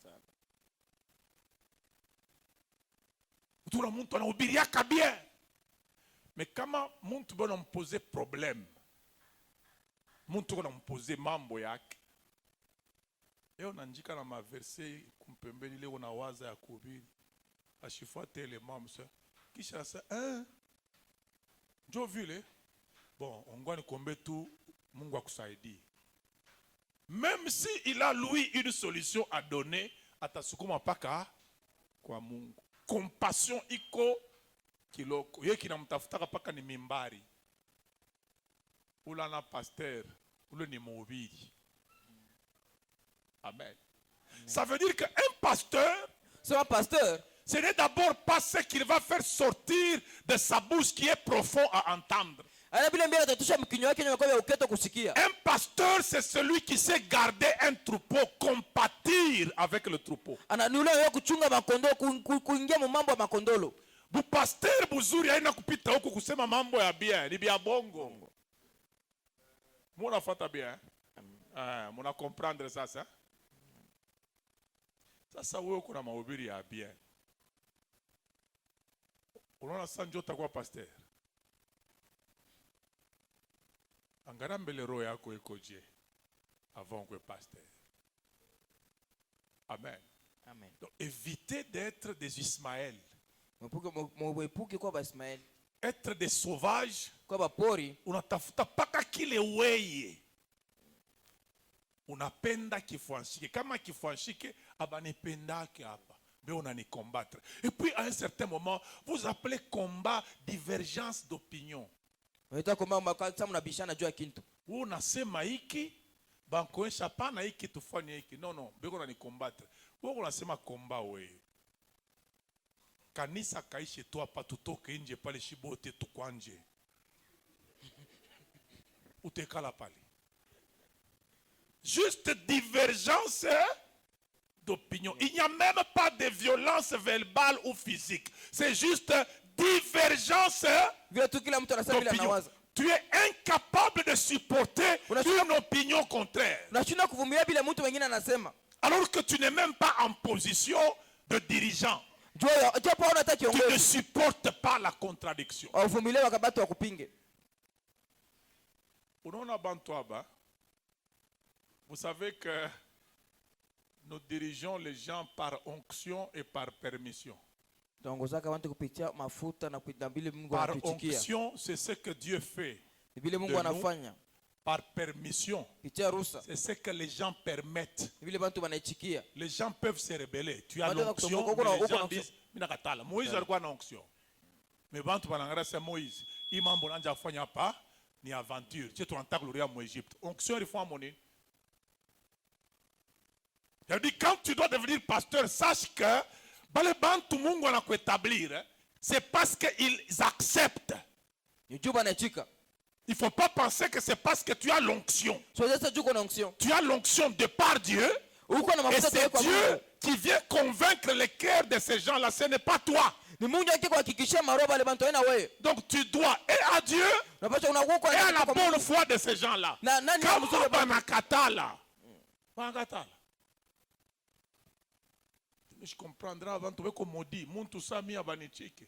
Tout le monde a oublié bien. Mais comment mon tout bon poser problème, mon tout bon poser mambo yake. Et on a dit quand on a versé kumpembeni leo na waza ya kuhubiri, ashifuate ile mambo ça. Kisha ça hein? Jo vile. Bon, on va nikombe tu Mungu akusaidie. Même si il a lui une solution à donner, atasukuma paka kwa Mungu. Compassion iko kiloko. Yeye kinamtafutaka paka ni mimbari. Ula na pasteur, ule ni mhubiri. Amen. Ça veut dire qu'un pasteur, C'est un pasteur. ce n'est d'abord pas ce qu'il va faire sortir de sa bouche qui est profond à entendre. Ana bila mbele atatusha mkinyo wake na kwa uketo kusikia. Un pasteur, c'est celui qui sait garder un troupeau, compatir avec le troupeau. Ana ni ule kuchunga makondoo kuingia mambo ya makondolo. Bu pasteur buzuri haina kupita huko kusema mambo ya bien, ni bia bongo. Muna fata bien. Muna comprendre ça ça. Sasa wewe kuna mahubiri ya bien. Unaona sasa ndio utakuwa pasteur. Angara mbele roho yako ikoje avant que pasteur. Amen. Amen. Donc évitez d'être des Ismaël. Mwepuke kwa ba Ismael. Être des sauvages. Kwa ba pori. Unatafuta paka kile weye. Unapenda kifuanshike. Kama kifuanshike, abanipendake hapa. Mais on a ni combattre. Et puis à un certain moment, vous appelez combat divergence d'opinion. Unaita kwamba mkatsa mnabishana juu ya kintu. Wewe unasema hiki, bankoesha pana hiki tufanye hiki. Non, beko na ni combattre. Wewe unasema combat wewe. Kanisa kaishi tu hapa tutoke nje pale shibote tukwanje. Utekala pale. Juste divergence d'opinion. Il n'y a même pas de violence verbale ou physique. C'est juste divergence d'opinion. Tu es incapable de supporter une opinion contraire. Alors que tu n'es même pas en position de dirigeant. Tu ne supportes pas la contradiction. Vous savez que nous dirigeons les gens par onction et par permission. Par onction, c'est ce que Dieu fait de nous par permission. Kupitia ruhusa. C'est ce que les gens permettent. Vile bantu banaichikia. Les gens peuvent se rebeller. Tu as Watu l'onction, wanakutoka, mais les uko gens na disent, mina katala. Moïse alikuwa na onction. Mais bantu banangara c'est Moïse. Hii mambo nanja kufanya hapa ni aventure. Tu tunataka kurudia mu Egypte. Onction il faut amener. Je dis quand tu dois devenir pasteur, sache que bale bantu Mungu anakuétablir, c'est parce qu'ils acceptent. Yujuba anaichika. Il ne faut pas penser que c'est parce que tu as l'onction. So sasa juko na onction. Tu as l'onction de par Dieu. Uko na Et mafuta c'est kwa Dieu Mungu. qui vient convaincre le cœur de ces gens-là. Ce n'est pas toi. Ni Mungu yake kuhakikishia maroho bale bantu haina wewe. Donc tu dois et à Dieu Unapaswa unakuwa kwa et à la kwa bonne Mungu. foi de ces gens-là. Na nani Kama mzuri bana? banakatala. Banakatala. Je comprendrai avant de vous maudit. Muntu sami abanichike.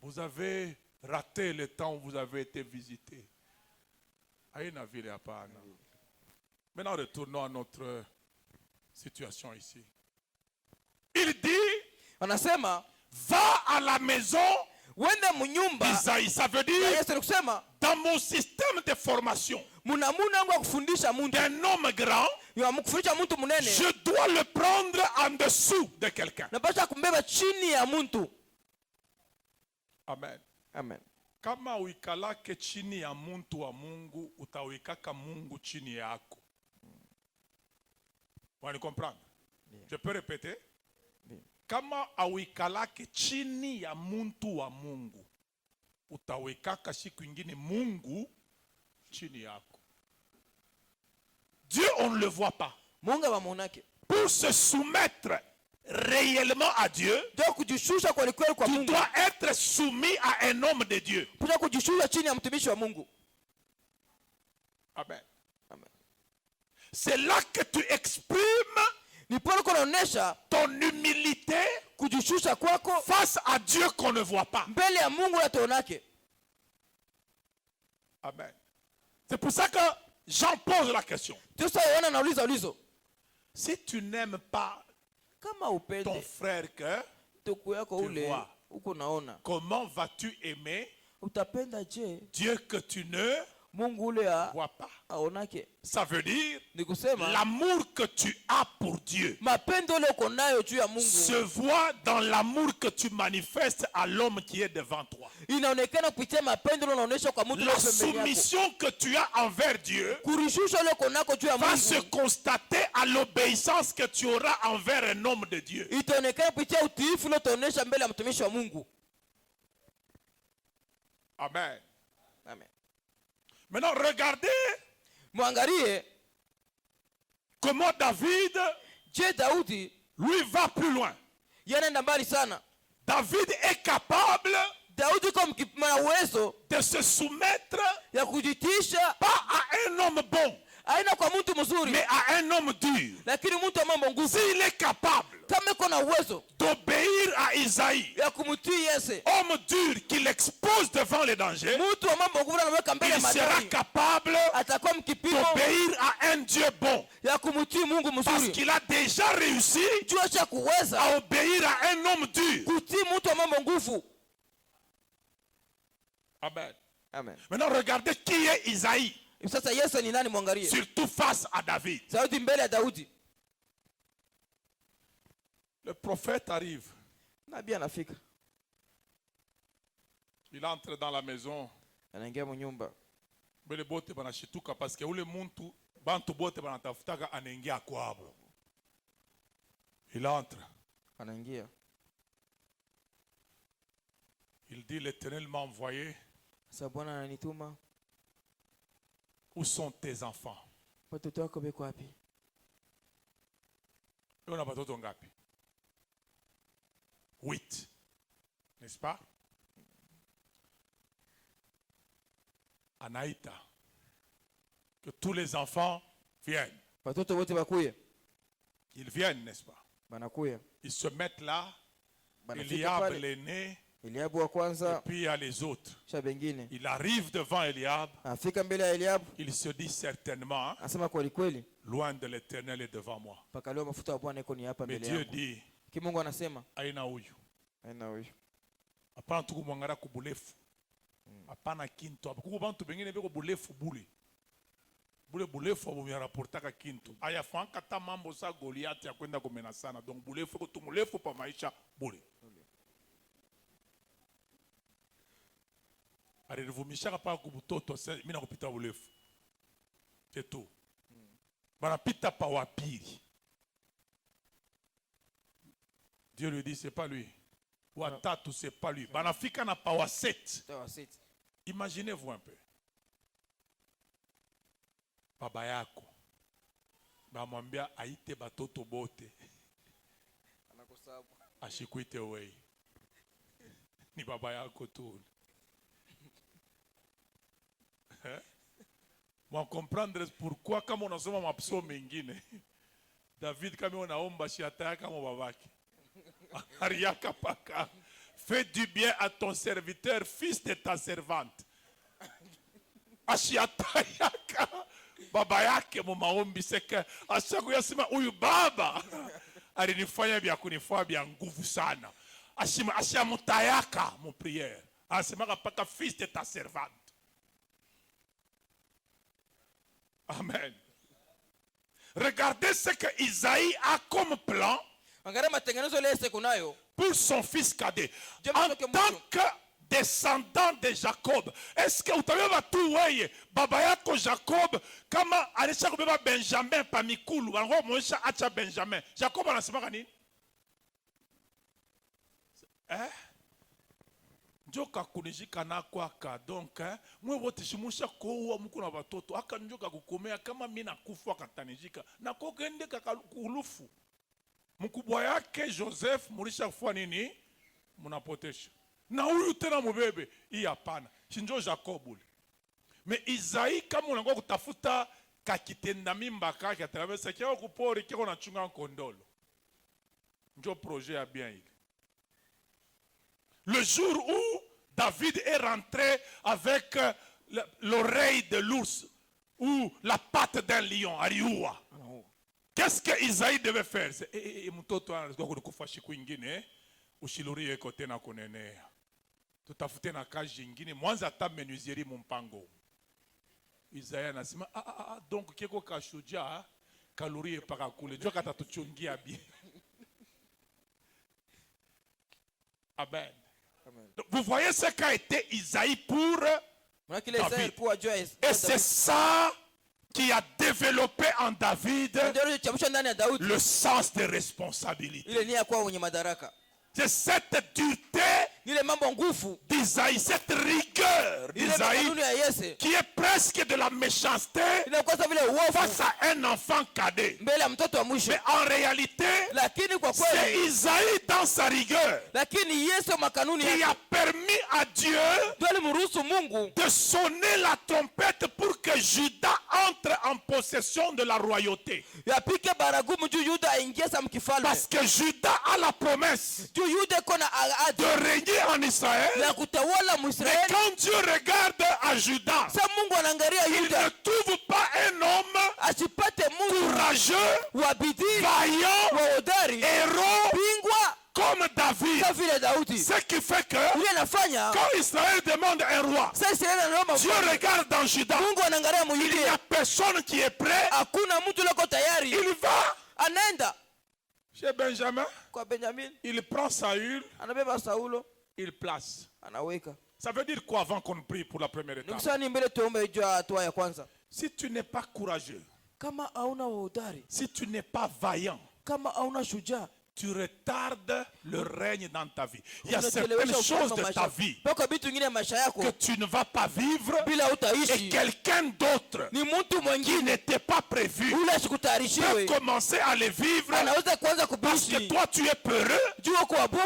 Vous avez raté le temps où vous avez été visité. Aïna vile hapana. Maintenant retournons à notre situation ici. Il dit, Anasema va à la maison wende munyumba. d'Isaïe. Ça veut Na dire, Yesu alikusema dans mon système de formation muna wangu wa kufundisha muntu. d'un homme grand, Ya mkufundisha muntu munene. je dois le prendre en dessous de quelqu'un. Napaswa kumbeba chini ya muntu. Amen. Amen. Kama uikalake chini ya muntu wa Mungu, utawekaka Mungu chini yako. Vous comprendre? Je peux répéter? Kama auikalake chini ya muntu wa Mungu, utawekaka siku ingine Mungu chini yako. Dieu, on ne le voit pas. Mungu abamuonake. Pour se soumettre réellement à Dieu, Ndio kujishusha kwa kweli kwa tu Mungu. dois être soumis à un homme de Dieu. Pia kujishusha chini ya mtumishi wa Mungu. Amen. Amen. C'est là que tu exprimes Ni pale kunaonesha ton humilité kujishusha kwako face à Dieu qu'on ne voit pas. mbele ya Mungu atuonake. Amen. C'est pour ça que Jean pose la question. Sasa Yohana anauliza ulizo. Si tu n'aimes pas Kama ton upende frère que, tuku yako tu ule vois. uko naona. comment vas-tu aimer Utapenda je Dieu que tu ne Mungu ule vois pas? aonake? Ça veut dire Ni kusema l'amour que tu as pour Dieu mapendo ile uko nayo juu ya Mungu se voit dans l'amour que tu manifestes à l'homme qui est devant toi. inaonekana kupitia mapendo ile unaonesha kwa mtu La aliye pembeni yako. soumission que tu as envers Dieu Kurishusha ile uko nako juu ya va se Mungu constater à l'obéissance que tu auras envers un homme de Dieu. itaonekana kupitia utiifu ile utaonesha mbele ya mtumishi wa Mungu. Amen. Amen. Maintenant, regardez Mwangalie comment David, je Daudi lui, va plus loin. yanaenda mbali sana. David est capable Daudi kwa mkipima uwezo de se soumettre ya kujitisha pas à un homme bon, aina kwa mtu mzuri mais à un homme dur. lakini mtu wa mambo nguvu S'il est capable kama iko na uwezo d'obéir à Isaïe, ya kumtii Yese, homme dur qu'il expose devant les dangers, mtu wa mambo nguvu anaweka mbele ya il sera madai, capable atakuwa mkipimo d'obéir à un Dieu bon. ya kumtii Mungu Parce mzuri qu'il a déjà réussi jua cha kuweza à obéir à un homme dur. kutii mtu wa mambo nguvu. Amen. Amen. Maintenant, regardez qui est Isaïe, Sasa Yese ni nani? Mwangalie surtout face à David. Daudi mbele ya Daudi. Le prophète arrive. Nabii anafika, Il entre dans la maison. anaingia mnyumba. Bele bote banashituka parce que ule muntu bantu bote banatafutaka anaingia kwabo. Il entre. Anaingia, Il dit, l'Éternel m'a envoyé. sasa Bwana ananituma. Où sont tes enfants? Watoto wako beko wapi? Et on a batoto ngapi? 8. N'est-ce pas? Anaïta. Que tous les enfants viennent. Watoto wote bakuye. Ils viennent, n'est-ce pas? Banakuya. Ils se mettent là. Banafika Eliab pale. l'aîné. Eliabu wa Et kwanza puis il y a les autres. kisha bengine. Il arrive devant Eliab. Afika mbele ya Eliabu, Il se dit certainement, hein, anasema kweli kweli, loin de l'Éternel est devant moi. mpaka leo mafuta ya Bwana iko ni hapa Mais mbele Dieu yangu. dit, Kimungu anasema aina huyu. aina huyu. Hapana tu kumwangalia kubulefu. Hapana kintu. Kuko bantu bengine beko bulefu bule. Bule bulefu abu rapportaka kintu. Aya fanka ta mambo sa Goliath ya kwenda kumena sana. Donc bulefu kutumulefu pa maisha bule. Alivumishaka pa kubutoto mimi na kupita bulefu. C'est tout. Banapita pa wapiri. Dieu lui dit c'est pas lui. Watatu c'est pas lui. Banafika na pa wa 7. Imaginez-vous un peu. Baba yako bamwambia aite batoto bote ashikuite wewe ni baba yako tu. Mwa comprendre pourquoi kama unasoma mapsomo mengine David kama unaomba shiata kama babake ariaka paka fais du bien à ton serviteur fils de ta servante ashiata yaka baba yake mu maombi seke ashaku yasema huyu baba alinifanya vya kunifanya vya nguvu sana ashamutayaka mu prière asema paka fils de ta servante. Amen. Regardez ce que Isaïe a comme plan pour son fils cadet en tant que descendant de Jacob. Est-ce que vous avez tout voyé baba yako Jacob kama alisha kubeba Benjamin pa mikulu wango moisha acha Benjamin Jacob anasema nini njoka kunijika na kwaka donc mwe wote shimusha kowa muko na batoto aka njoka kukomea kama mimi nakufa katanijika na kokende kakulufu mkubwa yake Joseph mulisha kufua nini munapotesha na huyu tena mubebe hii hapana shinjo Jacob ule. Mais Isaïe kama unangoa kutafuta kakitenda mimba kake atravesa kiao kupori kiko na chunga nkondolo njo projet ya bien ile. Le jour où David est rentré avec l'oreille de l'ours ou la patte d'un lion, Ariua, qu'est-ce que Isaïe devait faire? Mtoto anataka kufashi kwingine, ushilurie kote na kunenea. Tutafute na kazi nyingine, mwanza hata menuisieri mumpango. Isaïe anasema donc kiko kashuja kalurie paka kule, jua katatuchungia bien. Amen. Vous voyez ce qu'a été Isaïe pour David. Et c'est ça qui a développé en David le sens de responsabilité. C'est cette dureté d'Isaïe, cette rigueur d'Isaïe qui est presque de la méchanceté face à un enfant cadet. Mais en réalité, c'est Isaïe dans sa rigueur qui a permis à Dieu de sonner la trompette pour que Juda entre en possession de la royauté. Parce que Juda a la promesse de régner en Israël. Mais quand Dieu regarde à Juda, il ne trouve pas un homme courageux, vaillant, héros comme David. Ce qui fait que quand Israël demande un roi, Dieu regarde dans Juda. Il n'y a personne qui est prêt. Il va chez Benjamin. Il prend Saül. Il place. Ça veut dire quoi avant qu'on prie pour la première étape? Si tu n'es pas courageux, si tu n'es pas vaillant, tu retardes le règne dans ta vie. Il y a certaines choses de ta vie que tu ne vas pas vivre et quelqu'un d'autre qui n'était pas prévu peut commencer à les vivre parce que toi tu es peureux,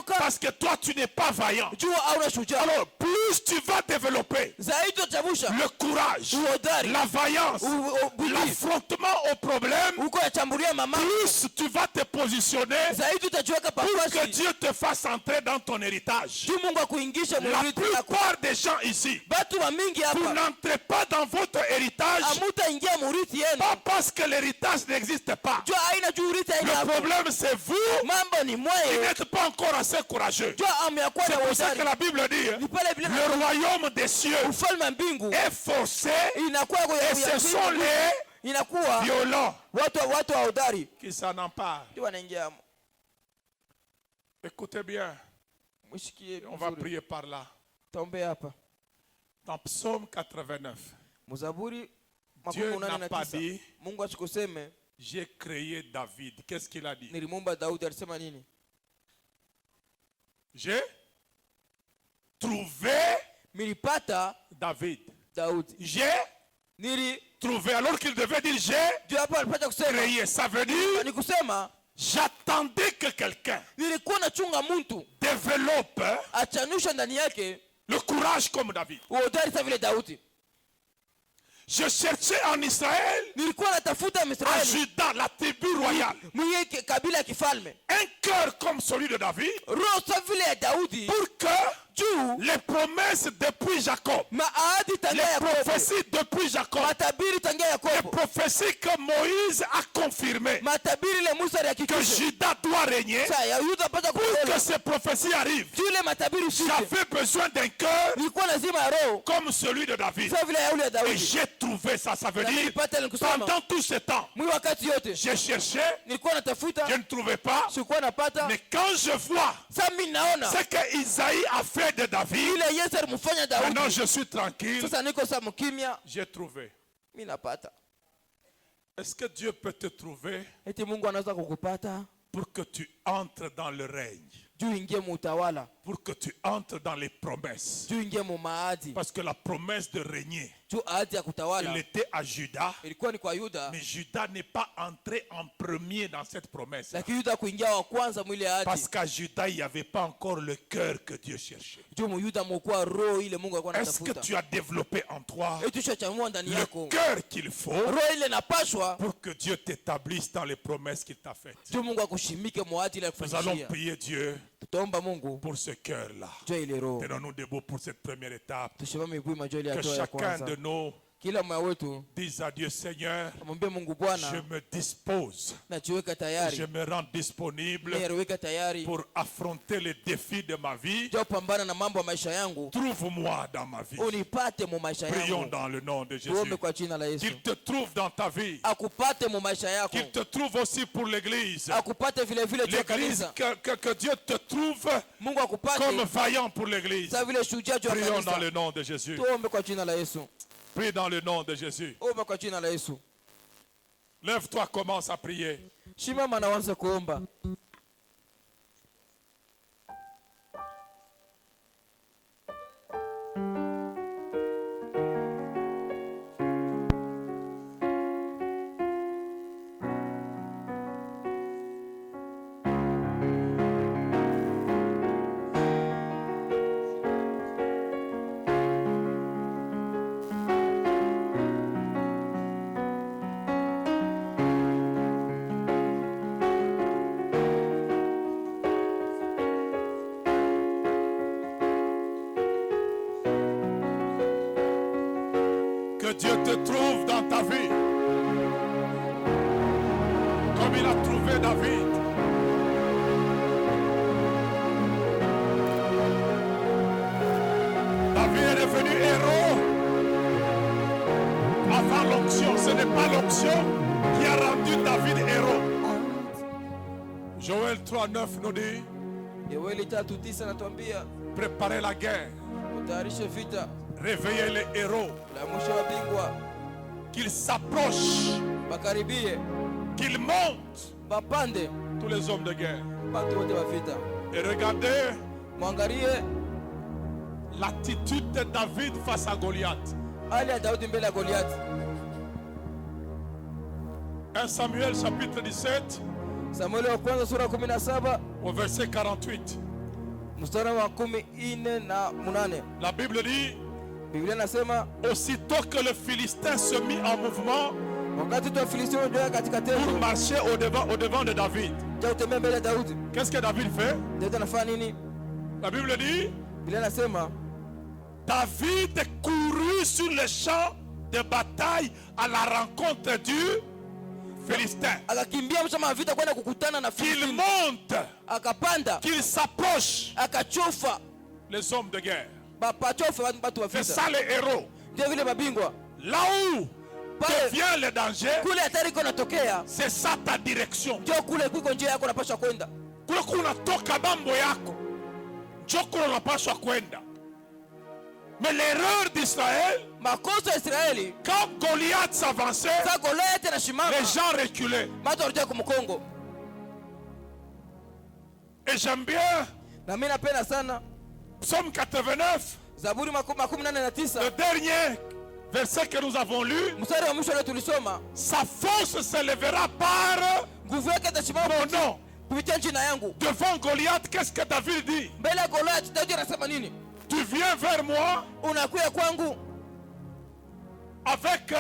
parce que toi tu n'es pas vaillant. Alors plus tu vas développer le courage, la vaillance, l'affrontement aux problèmes, plus tu vas te positionner pour que Dieu te fasse entrer dans ton héritage. La plupart des gens ici, vous n'entrez pas dans votre héritage, pas parce que l'héritage n'existe pas. Le problème c'est vous qui n'êtes pas encore assez courageux. C'est pour ça que la Bible dit le royaume des cieux est forcé et ce sont inakuwa violents watu wa hodari qui s'en emparent. ndio wanaingia. Écoutez bien, Mshikie on va vizuri. prier par là. Taombea hapa. Dans Psaume 89, Mzaburi Dieu n'a pas 89. dit Mungu asikuseme j'ai créé David. Qu'est-ce qu'il a dit? nilimumba Daudi, alisema nini? J'ai trouvé Nilipata David. Daudi. J'ai Nili trouvé, alors qu'il devait dire j'ai ndio hapo alipata kusema. créé. Ça veut dire Ni kusema j'attendais que quelqu'un nilikuwa nachunga mtu développe achanusha ndani yake le courage comme David. uhodari sa vile Daudi. Je cherchais en Israël, Nilikuwa natafuta à Israeli Juda, la tribu royale, mwenye kabila ya kifalme, un cœur comme celui de David, roho sa vile ya Daudi, pour que juu les promesses depuis Jacob, maahadi tangia les Yakobo, prophéties depuis Jacob, matabiri tangia les Yakobo, prophéties que Moïse a confirmées, matabiri le Musa que alihakikisha Juda doit régner, sasa ya Yuda apata pour que kuokolewa. ces prophéties arrivent. Juu ile matabiri shike, J'avais besoin d'un cœur nilikuwa lazima ya roho comme celui de David. sa vile ya yule ya Et Daudi. j'ai trouvé ça. Ça veut Na dire, nilipata ile kusema pendant tout ce temps, mwi wakati yote j'ai cherché, nilikuwa natafuta, je ne trouvais pas. sikuwa napata. Mais quand je vois Sasa mimi naona ce que Isaïe a fait de David, ile Yesu alimfanya maintenant Daudi. je suis tranquille, Sasa niko sa mkimya, j'ai trouvé. mimi napata. Est-ce que Dieu peut te trouver Eti Mungu anaweza kukupata pour que tu entres dans le règne, juu ingie mu utawala, pour que tu entres dans les promesses? juu ingie mu maadi, Parce que la promesse de régner, juu ahadi ya elle kutawala était à Juda, ilikuwa ni kwa Yuda, mais Juda n'est pas entré en premier dans cette promesse. lakini Yuda kuingia wa kwanza mwile ahadi, Parce qu'à Juda, il n'y avait pas encore le cœur que Dieu cherchait. juu mu Yuda mukua roho ile Mungu alikuwa Est-ce que anatafuta. tu as développé en toi Eti ushachanua ndani le yako cœur qu'il faut roho ile napashwa, pour que Dieu t'établisse dans les promesses qu'il t'a faites? juu Mungu akushimike mu ahadi ile Nous allons kufanyia. prier Dieu Tutaomba Mungu pour ce cœur-là. juu ile roho. Tenons-nous debout pour cette première étape. Tusimame ibui majoo ile Que hatua ya chacun kwanza. de nous Kila mmoja wetu dise à Dieu, Seigneur, amwambie Mungu, je Bwana, me dispose, najiweka je tayari, me rends disponible niweka tayari pour affronter les défis de ma vie. juu kupambana na mambo ya maisha yangu. Trouve-moi dans ma vie. Unipate mu maisha Prions yangu. dans le nom de Jésus. Tuombe kwa jina la Yesu. Qu'il te trouve dans ta vie. Akupate mu maisha yako. Qu'il te trouve aussi pour l'église. Akupate vile vile juu ya L'église, kanisa. que Dieu te trouve Mungu akupate comme vaillant pour l'église. sa vile shujaa juu ya Prions dans kanisa. le nom de Jésus. Tuombe kwa jina la Yesu. Prie dans le nom de Jésus. Omba kwa jina la Yesu. Lève-toi, commence à prier. Shimama na anza kuomba. Que Dieu te trouve dans ta vie. Comme il a trouvé David. David est devenu héros avant l'onction. Ce n'est pas l'onction qui a rendu David héros. Joël 3:9 nous dit, Yoeli 3:9 natuambia préparez la guerre, utayarishe vita, réveillez les héros, la mwisho wa bingwa, qu'ils s'approchent, bakaribie, qu'ils montent, bapande, tous les hommes de guerre. watu wote wa vita. Et regardez Mwangalie l'attitude de David face à Goliath. hali ya Daudi mbele ya Goliathi. 1 Samuel chapitre 17 Samueli wa kwanza sura 17 au verset 48. mstari wa 18. La Bible dit, Biblia nasema aussitôt que le Philistin se mit en mouvement wakati tu Wafilisti wanaenda katika pour tendo marcher au devant de David, cha kutembea mbele ya Daudi, qu'est-ce que David fait? Daudi anafanya nini? La Bible dit, Biblia nasema David courut sur le champ de bataille à la rencontre du Philistin. akakimbia mshama wa vita kwenda kukutana na Qu'il Filisti, monte, akapanda, qu'il s'approche, akachofa, les hommes de guerre. bapachofa watu wa C'est vita, ça les héros. ndio vile mabingwa Là où pale vient le danger, kule hatari iko natokea, c'est ça ta direction. ndio kule kuko njia yako unapaswa kwenda. Kule kunatoka mambo yako, ndio kule unapaswa kwenda. Mais l'erreur d'Israël, makosa ya Israeli, quand Goliath s'avançait, sasa Goliath anashimama, les gens reculaient. watu warudi kumkongo. Et j'aime bien Na mimi napenda sana Psaume 89, Zaburi 89, le dernier verset que nous avons lu. mstari wa mwisho leo tulisoma, Sa force s'élèvera par nguvu yake itasimama mon nom. kupitia jina yangu. Devant Goliath, qu'est-ce que David dit? Mbele ya Goliath Daudi anasema nini? Tu viens vers moi Unakuja kwangu avec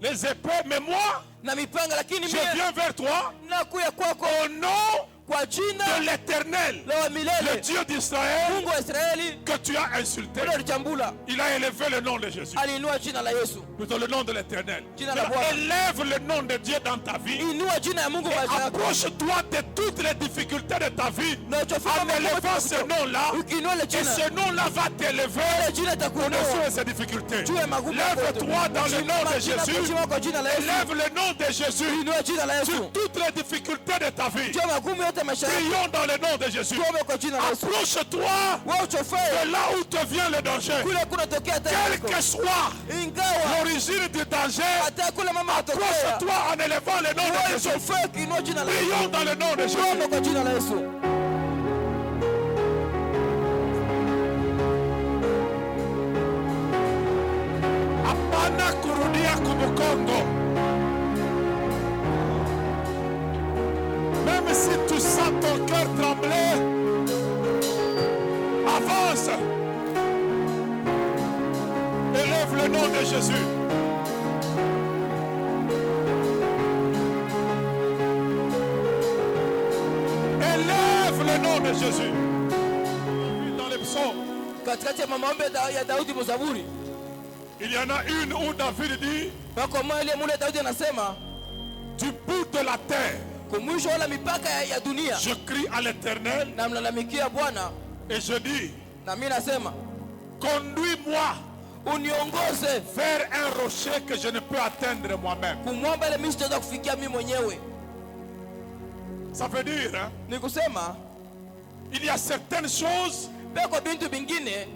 les épées, mais moi, na mipanga, lakini je mimi viens vers toi nakuja kwako au nom kwa jina de l'Éternel, la wa le milele, Dieu d'Israël, Mungu wa Israeli. que tu as insulté. Ndio alichambula, Il a élevé le nom de Jésus, aliinua jina la Yesu. plutôt le nom de l'Éternel. Jina la Bwana. Élève le nom de Dieu dans ta vie. Inua jina ya Mungu maisha yako. Approche-toi de toutes les difficultés de ta vie Na uchofika en mambo élevant yote ce nom-là. ukiinua ile Et jina, ce nom-là va t'élever ile jina itakuinua au-dessus de ces difficultés. juu ya magumu yako yote. Lève-toi dans le nom de Jina Jésus. kwa jina la Yesu. Élève le nom de Jésus Inua jina la Yesu. sur toutes les difficultés de ta vie. Juu ya magumu yote maisha yako. Prions dans le nom de Jésus. Tuombe kwa jina la Yesu. Approche-toi Wewe uchofee de là où te vient le danger. kule kunatokea hatari Quelle yako. que soit Ingawa l'origine du danger, hata kule mama atokea, approche-toi en élevant le nom de wewe Jésus. uchofee ukiinua jina la Yesu. Prions dans le nom de Jésus. Tuombe kwa jina la Yesu. Hapana kurudia kumkongo. Même si tu sens ton cœur trembler, avance. Élève le nom de Jésus. Élève le nom de Jésus. Dans les psaumes, Katikati ya maombi ya Daudi mzaburi, il y en a une où David dit, wako moja ile mule Daudi anasema, du bout de la terre, kumwisho wala mipaka ya dunia je crie à l'Éternel na mlalamikia Bwana, et je dis, na mimi nasema conduis-moi uniongoze vers un rocher que je ne peux atteindre moi-même. kumwomba ile mimi sitaweza kufikia mimi mwenyewe. Ça veut dire, hein, Ni kusema il y a certaines choses, peko bintu bingine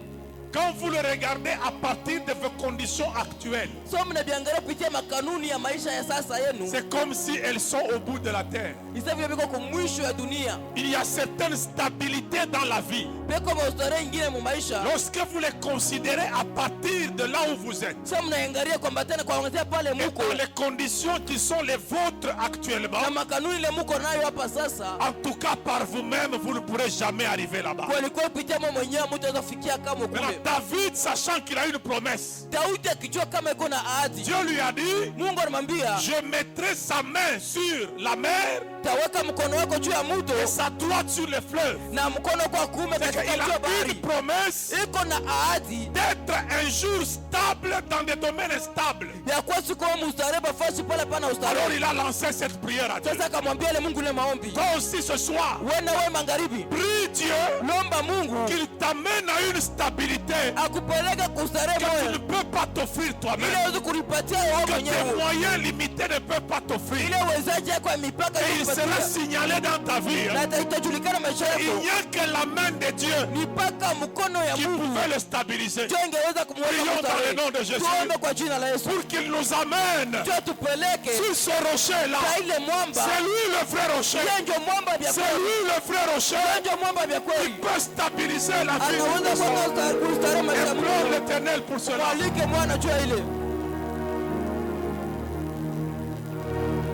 quand vous le regardez à partir de vos conditions actuelles, so mnabiangalia kupitia makanuni ya maisha ya sasa yenu, c'est comme si elles sont au bout de la terre. isavyo biko kumwisho ya dunia, Il y a certaines stabilités dans la vie. peko maustare ingine mu maisha. Lorsque vous les considérez à partir de là où vous êtes, So mnaangalia kwamba tena kuanzia pale et muko dans les conditions qui sont les vôtres actuellement, na makanuni ile muko nayo hapa sasa, en tout cas par vous-même, vous ne pourrez jamais arriver là-bas. kwalikuwa kupitia mwe mwenyewe mtaweza kufikia kama Maintenant, kule. David, sachant qu'il a une promesse, Daudi akijua kama iko na ahadi, Dieu lui a dit, Mungu anamwambia je mettrai sa main sur la mer taweka mkono wako juu ya mto et sa droite sur les fleuves. na mkono kwa kuume C'est katika qu'il juu ya a bahari. une promesse Iko na ahadi d'être un jour stable dans des domaines stables. ya kuwa siku wa mustare bafasi pale pana Alors ustare. il a lancé cette prière à Dieu. Sasa akamwambia ile Mungu ile maombi, Toi aussi ce soir, wewe wewe magharibi, prie Dieu lomba Mungu qu'il t'amène à une stabilité akupeleka kustare que tu ne moyo peux pas t'offrir ili toi-même. aweze kulipatia wewe Que tes mwenyewe, moyens limités ne peuvent pas t'offrir. ile uwezaji yako ya mipaka Et il sera kulipatia, signalé dans ta vie. na itajulikana maisha Il yako n'y a que la main de Dieu ni paka mkono ya qui Mungu pouvait le stabiliser. ndio ingeweza kumweka Prions dans le nom de mstari. Jésus. Tuombe kwa jina la Yesu, Pour qu'il nous amène ndio tupeleke sur ce rocher-là. kwa ile mwamba. C'est lui le vrai rocher. Yeye ndio mwamba vya C'est kweli, lui le vrai rocher yeye ndio mwamba vya qui kweli, peut stabiliser la vie. anaweza kuweka ustare maisha ya Implore mtu. l'Éternel pour cela. Mwalike mwana jua ile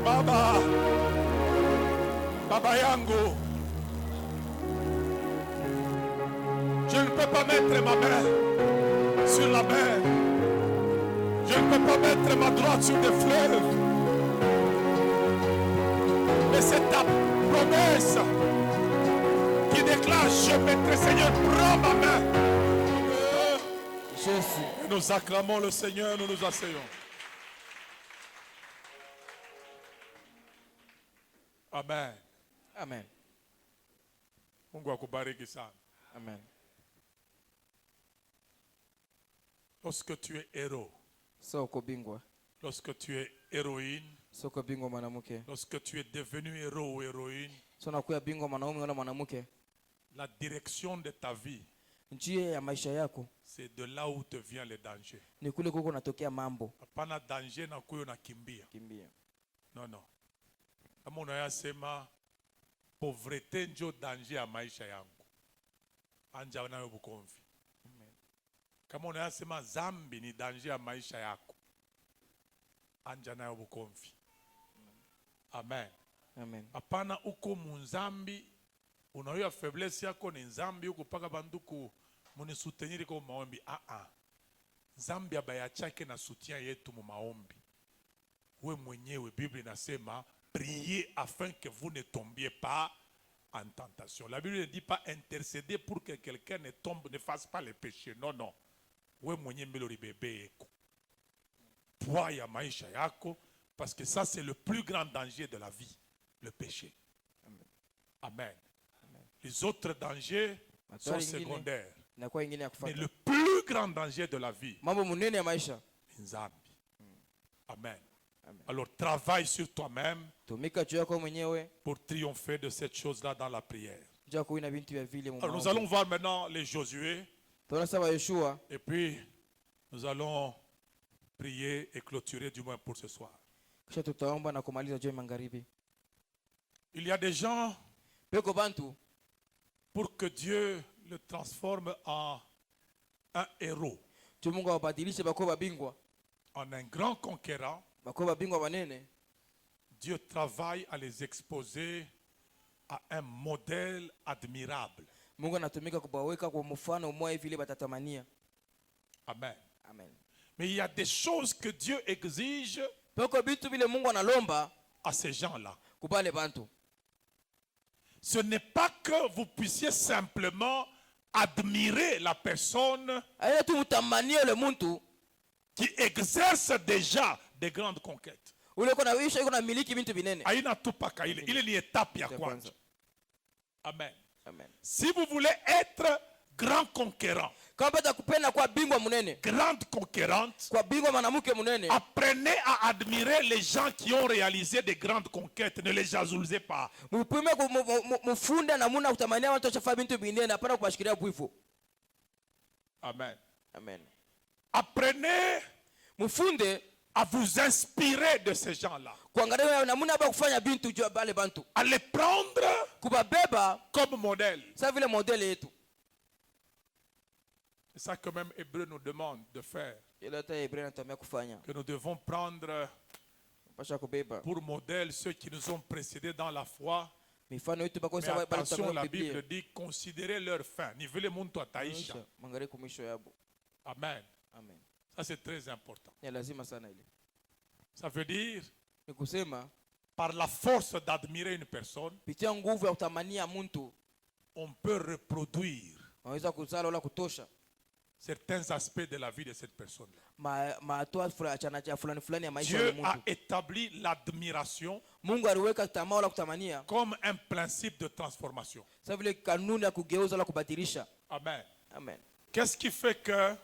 Baba, Baba yangu, je ne peux pas mettre ma main sur la mer. Je ne peux pas mettre ma droite sur des fleuves. Mais c'est ta promesse qui déclare, je mettrai, Seigneur, prends ma main. Jésus. Nous acclamons le Seigneur, nous nous asseyons. Amen. Amen. Mungu akubariki sana. Amen. Lorsque tu es héros, So uko bingwa lorsque tu es héroïne, soko bingwa mwanamke, lorsque tu es devenu héros ou héroïne, so nakuwa bingwa mwanaume wala mwanamke, la direction de ta vie, njia ya maisha yako c'est de là où te vient le danger. ni kule kuko natokea mambo. Hapana danger na kuyo na kimbia. Kimbia. Non, non. Kama unayasema pauvreté ndio danger ya maisha yangu, anja nayo bukomvi. Kama unayasema zambi ni danger ya maisha yako, anja nayo bukomvi. Amen. Amen. Hapana uko munzambi, unayoya faiblesse yako ni nzambi, uko paka banduku muni soutenir kwa maombi. Zambi abayachake na soutien yetu mu maombi. We mwenyewe Bible inasema priez afin que vous ne tombiez pas en tentation. La Bible ne dit pas intercéder pour que quelqu'un ne tombe, ne fasse pas le péché. Non, non. We mwenyewe mbele libebe yako. Poa ya maisha yako, parce que ça c'est le plus grand danger de la vie, le péché. Amen. Amen. Amen. Les autres dangers sont secondaires. Mais le plus grand danger de la vie, Nzambi. Amen. Amen. Alors travaille sur toi-même pour triompher de cette chose-là dans la prière. Alors nous allons voir maintenant les Josué. Et puis nous allons prier et clôturer du moins pour ce soir. Il y a des gens pour que Dieu le transforme en un héros, en un grand conquérant. Dieu travaille à les exposer à un modèle admirable. Amen. Amen. Mais il y a des choses que Dieu exige à ces gens-là. Ce n'est pas que vous puissiez simplement admirer la personne qui exerce déjà des grandes conquêtes. Amen. Amen. Si vous voulez être grand conquérant, grande conquérante, apprenez à admirer les gens qui ont réalisé des grandes conquêtes. Ne les jaloulisez pas. Amen. Amen. Apprenez à vous inspirer de ces gens-là. À les prendre comme modèle. C'est ça que même Hébreu nous demande de faire. Que nous devons prendre pour modèle ceux qui nous ont précédés dans la foi. Mais attention, la Bible dit considérez leur fin. Amen. Amen. Ça c'est très important. Ça veut dire par la force d'admirer une personne, on peut reproduire certains aspects de la vie de cette personne. Dieu a établi l'admiration comme un principe de transformation. Amen. Amen. Qu'est-ce qui fait que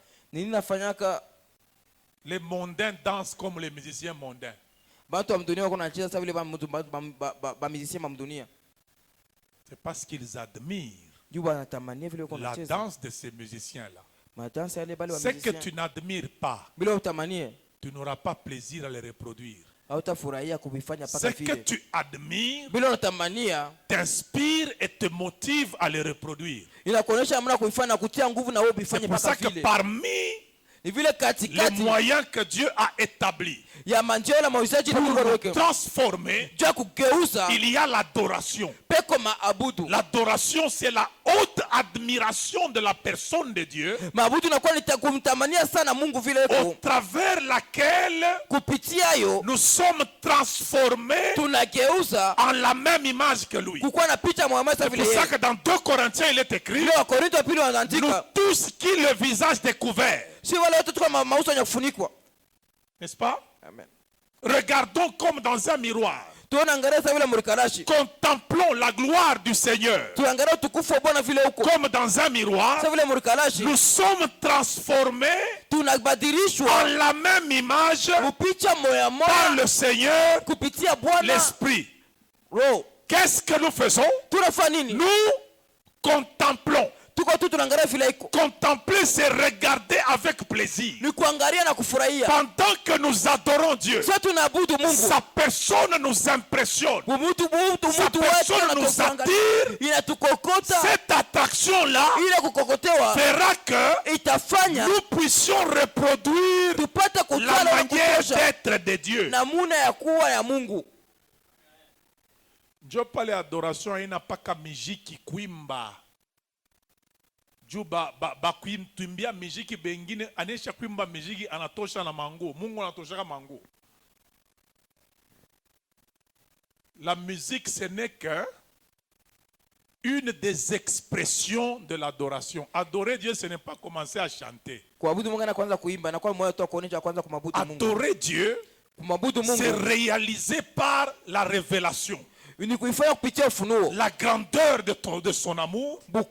les mondains dansent comme les musiciens mondains? C'est parce qu'ils admirent la danse de ces musiciens-là. Ce que tu n'admires pas, tu n'auras pas plaisir à les reproduire. Ce que tu admires t'inspire et te motive à les reproduire. C'est pour ça que parmi les moyens que Dieu a établis pour transformer, il y a l'adoration. L'adoration, c'est la haute admiration de la personne de Dieu, au travers laquelle nous sommes transformés en la même image que lui. C'est pour ça que dans 2 Corinthiens il est écrit, nous tous qui le visage découvert, n'est-ce pas? Amen. Regardons comme dans un miroir Contemplons la gloire du Seigneur. Comme dans un miroir, nous sommes transformés en la même image par le Seigneur, l'Esprit. Qu'est-ce que nous faisons? Nous contemplons. Contempler, c'est regarder avec plaisir. Pendant que nous adorons Dieu, sa personne nous impressionne. Sa personne nous attire. Cette attraction-là fera que nous puissions reproduire la manière d'être de Dieu. Dieu parle d'adoration, il n'a pas qu'à musique kuimba. Juba ba kuimbia miziki bengine anesha kuimba miziki anatosha na mango. Mungu anatosha mango. La musique ce n'est que une des expressions de l'adoration. Adorer Dieu, ce n'est pas commencer à chanter. Adorer Dieu, c'est réaliser par la révélation. La grandeur de son amour, la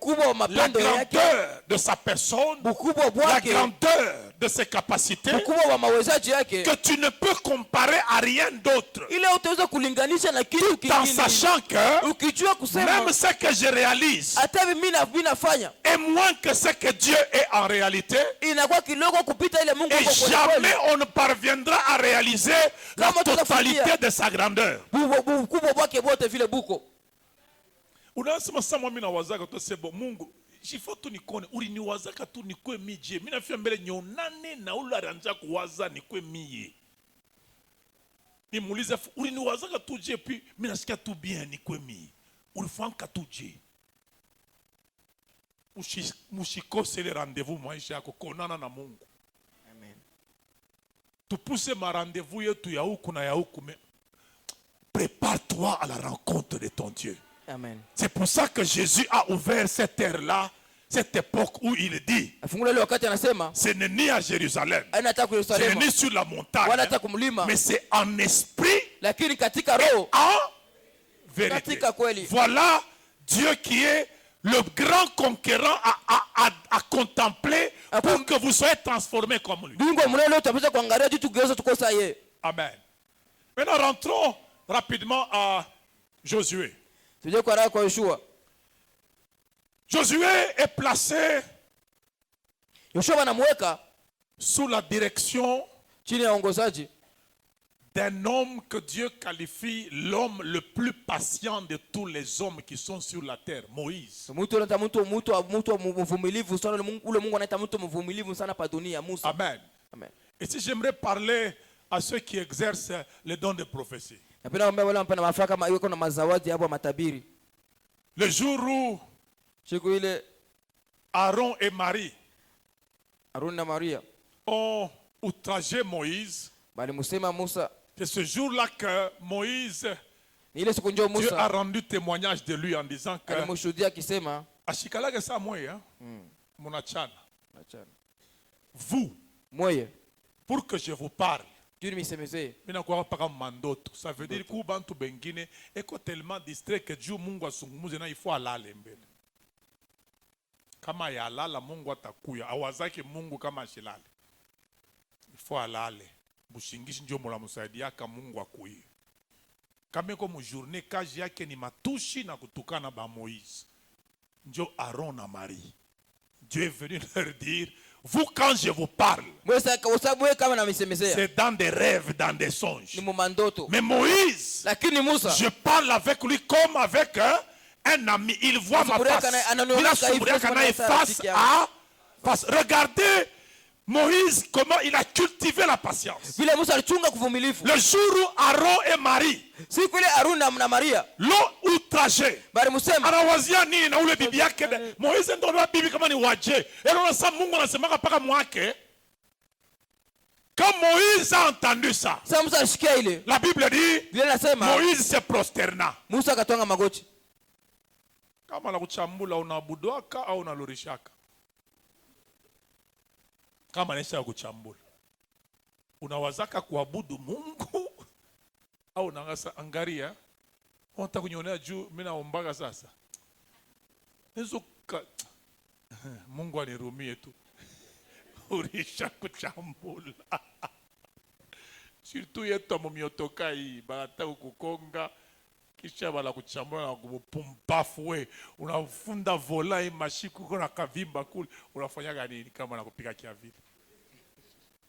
grandeur de sa personne, la grandeur de ses capacités, que tu ne peux comparer à rien d'autre. Tout en sachant que même ce que je réalise est moins que ce que Dieu est en réalité, et jamais on ne parviendra à réaliser la totalité de sa grandeur. Unasema sama mimi nawazaka tu sebo Mungu jifo tu nikone uliniwazaka tu nikwe mije mimi nafia mbele nyonane na ule aranja kuwaza nikwe miye nimuulize uliniwazaka tu je puis mimi nasikia tu bien nikwe miye ulifanka tu je mushikose le rendez-vous maisha yako konana na Mungu. Amen. Tupuse ma rendez-vous yetu ya huku na ya huku. Prépare-toi à la rencontre de ton Dieu. Amen. C'est pour ça que Jésus a ouvert cette ère-là, cette époque où il dit, ce n'est ni à Jérusalem, ce n'est ni sur la montagne, mais c'est en esprit et en vérité. Voilà Dieu qui est le grand conquérant à contempler pour que vous soyez transformés comme lui. Amen. Maintenant rentrons rapidement à Josué. Josué est placé sous la direction d'un homme que Dieu qualifie l'homme le plus patient de tous les hommes qui sont sur la terre, Moïse. Amen. Amen. Et si j'aimerais parler à ceux qui exercent les dons de prophétie. Le jour où Aaron et Marie ont outragé Moïse, c'est ce jour-là que Moïse, Dieu a rendu témoignage de lui en disant que vous, pour que je vous parle, ça veut dire que eko tellement distrait que Dieu Mungu asungumuze na ifo alale mbele. Kama ya alala Mungu atakuya. Awazaki Mungu kama ashilale. Ifo alale. Bushingishi ndio mula musaidia ka Mungu akuye. Kama eko mujourne kazi yake ni matushi na kutukana ba Moïse. Ndio Aaron na Marie. Dieu est venu leur dire, vous, quand je vous parle, c'est dans des rêves, dans des songes. Mais Moïse, je parle avec lui comme avec un ami. Il voit ma face. Regardez Moïse, comment il a cultivé la patience. Le jour où Aaron et Marie l'ont outragé, quand Moïse a entendu ça, la Bible dit Moïse se prosterna. Kama nesha ya kuchambula unawazaka kuabudu Mungu au nangasa angaria unataka kunionea juu mimi naombaga sasa hizo Mungu anirumie tu urisha kuchambula surtout yetu mumiotoka hii baata kukonga kisha bala kuchambula na kupumpafu we unafunda vola hii mashiku kuna kavimba kule unafanyaga nini kama nakupika kia vile?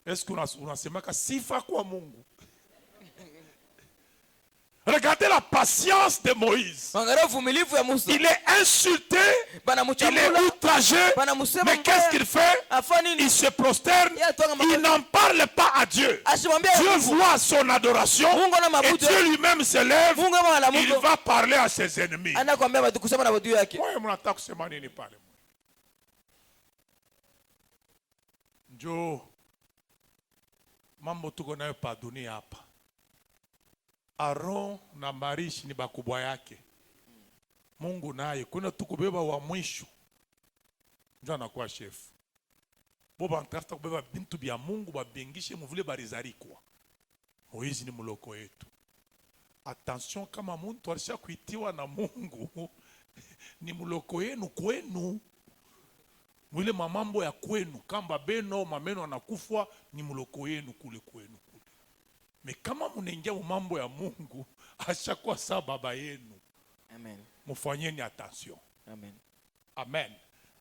Est-ce que unasemaka sifa kwa Mungu? Regardez la patience de Moïse. Il est insulté, il est outragé, mais qu'est-ce qu'il fait? Il se prosterne, il n'en parle pas à Dieu. Dieu voit son adoration et Dieu lui-même se lève, il va parler à ses ennemis. Njo mambo tuko nayo pa dunia hapa. Aaron na Marishi ni bakubwa yake. Mungu naye kuna tukubeba wa mwisho. Ndio anakuwa chef. Boba anatafuta kubeba bintu bya Mungu babengishe muvule barizarikwa. Moizi ni muloko yetu. Attention kama muntu alisha kuitiwa na Mungu ni muloko yenu kwenu. Mwile mamambo ya kwenu kamba beno mameno anakufwa ni muloko yenu kule kwenu. Mais kama munengia mambo ya Mungu ashakuwa saa baba yenu. Amen. Mufanyeni attention. Amen. Amen.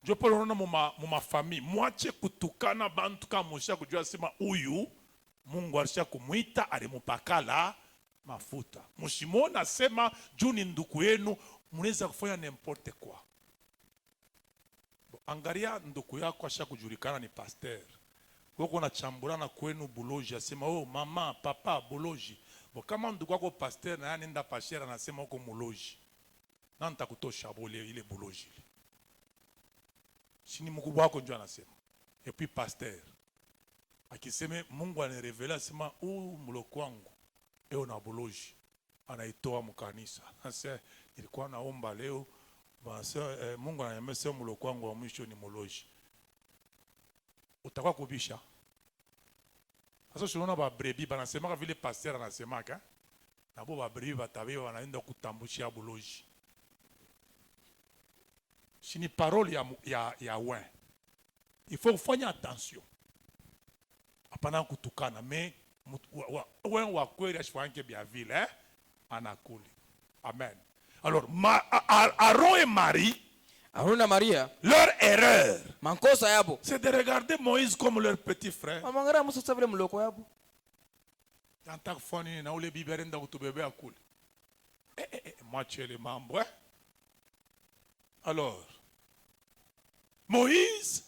Je peux l'ona muma famille mwache kutukana bantu kama musha kujua sema uyu Mungu alisha kumuita alimupakala mafuta. Mushimona sema juu ni nduku yenu munaweza kufanya n'importe quoi. Angalia nduku yako asha kujulikana ni pasteur. Wako na chambulana kwenu buloji asema oh mama papa buloji. Bo kama ndugu wako pasteur na nenda pashera anasema uko muloji. Na nitakutosha bole ile buloji. Shini mkubwa wako ndio anasema. Et puis pasteur akisema Mungu anirevela asema muloko wangu eo na buloji. Anaitoa mkanisa. Sasa ilikuwa naomba leo basi Mungu anayemesema muloko wangu wa mwisho ni muloji. Utakuwa kubisha. Sasa tunaona ba brebi banasema vile pasteur anasema ka na bo ba brebi batabe wanaenda kutambushia buloji. Sini parole ya win. Il faut faire attention. Apana kutukana mais win wa kweli ashwanke bia vile anakuli. Amen. Alors Aaron et Marie Aruna Maria leur erreur mankosa yabo c'est de regarder Moïse comme leur petit frère. Amangara muso savile muloko yabo. Yantak foni na ule biberenda kutubebea kule. Mwache le mambo Alors Moïse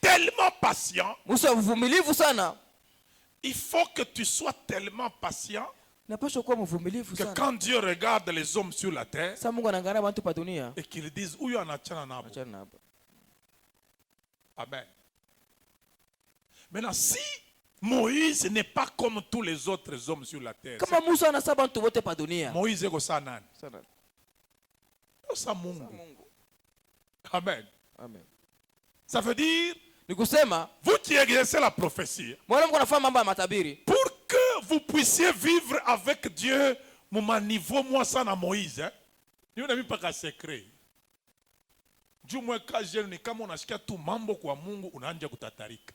tellement patient. Muso mvumilivu sana. Il faut que tu sois tellement patient que quand Dieu regarde les hommes sur la terre et qu'ils disent où y en a nabo. Amen. Maintenant, si Moïse n'est pas comme tous les autres hommes sur la terre, Moïse est sanan. Amen. Amen. Ça veut dire nikusema vous qui exercez la prophétie mwana mko nafanya mambo ya matabiri pour que vous puissiez vivre avec Dieu mon niveau moi ça na Moïse ni unami paka secret juu mwe kaje ni kama unasikia tu mambo kwa Mungu unaanza kutatarika.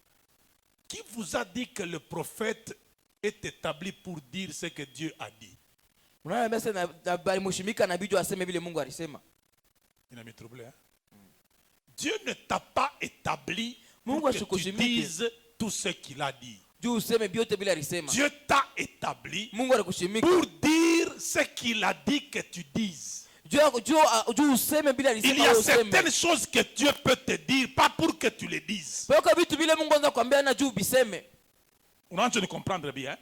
Qui vous a dit que le prophète est établi pour dire ce que Dieu a dit? Unaona mese na bali mshimika na bidu aseme vile Mungu alisema. Ina mitroublé Dieu ne t'a pas établi pour que tu dises tout ce qu'il a dit. Dieu t'a établi pour dire ce qu'il a dit que tu dises. Il y a certaines choses que Dieu peut te dire, pas pour que tu les dises. On a de comprendre bien.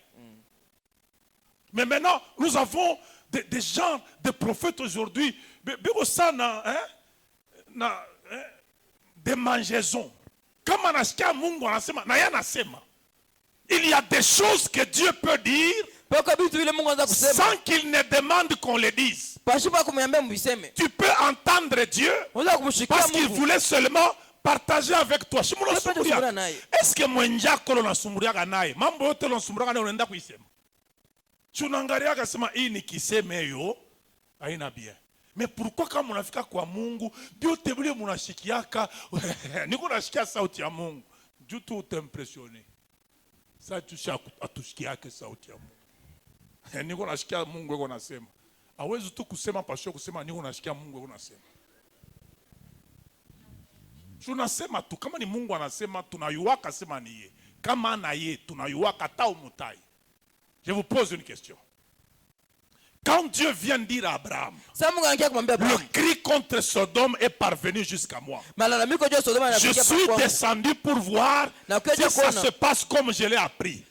Mais maintenant, nous avons des gens, des prophètes aujourd'hui, des mangeaisons. Il y a des choses que Dieu peut dire sans qu'il ne demande qu'on les dise. Tu peux entendre Dieu parce qu'il voulait seulement partager avec toi. Est-ce que Tunaangalia akasema hii nikiseme yo haina bien. Mais pourquoi kama mnafika kwa Mungu biote bile mnashikiaka niko nashikia sauti ya Mungu juu tu utempressione. Sasa tusha atushikiake sauti ya Mungu. Niko nashikia Mungu yuko nasema. Hawezi tu kusema pasho kusema niko nashikia Mungu yuko nasema. Tunasema tu kama ni Mungu anasema tunayuaka sema ni yeye. Kama na yeye tunayuaka ta umutai. Je vous pose une question. Quand Dieu vient dire à Abraham, le cri contre Sodome est parvenu jusqu'à moi. Je suis descendu pour voir si ça se passe comme je l'ai appris.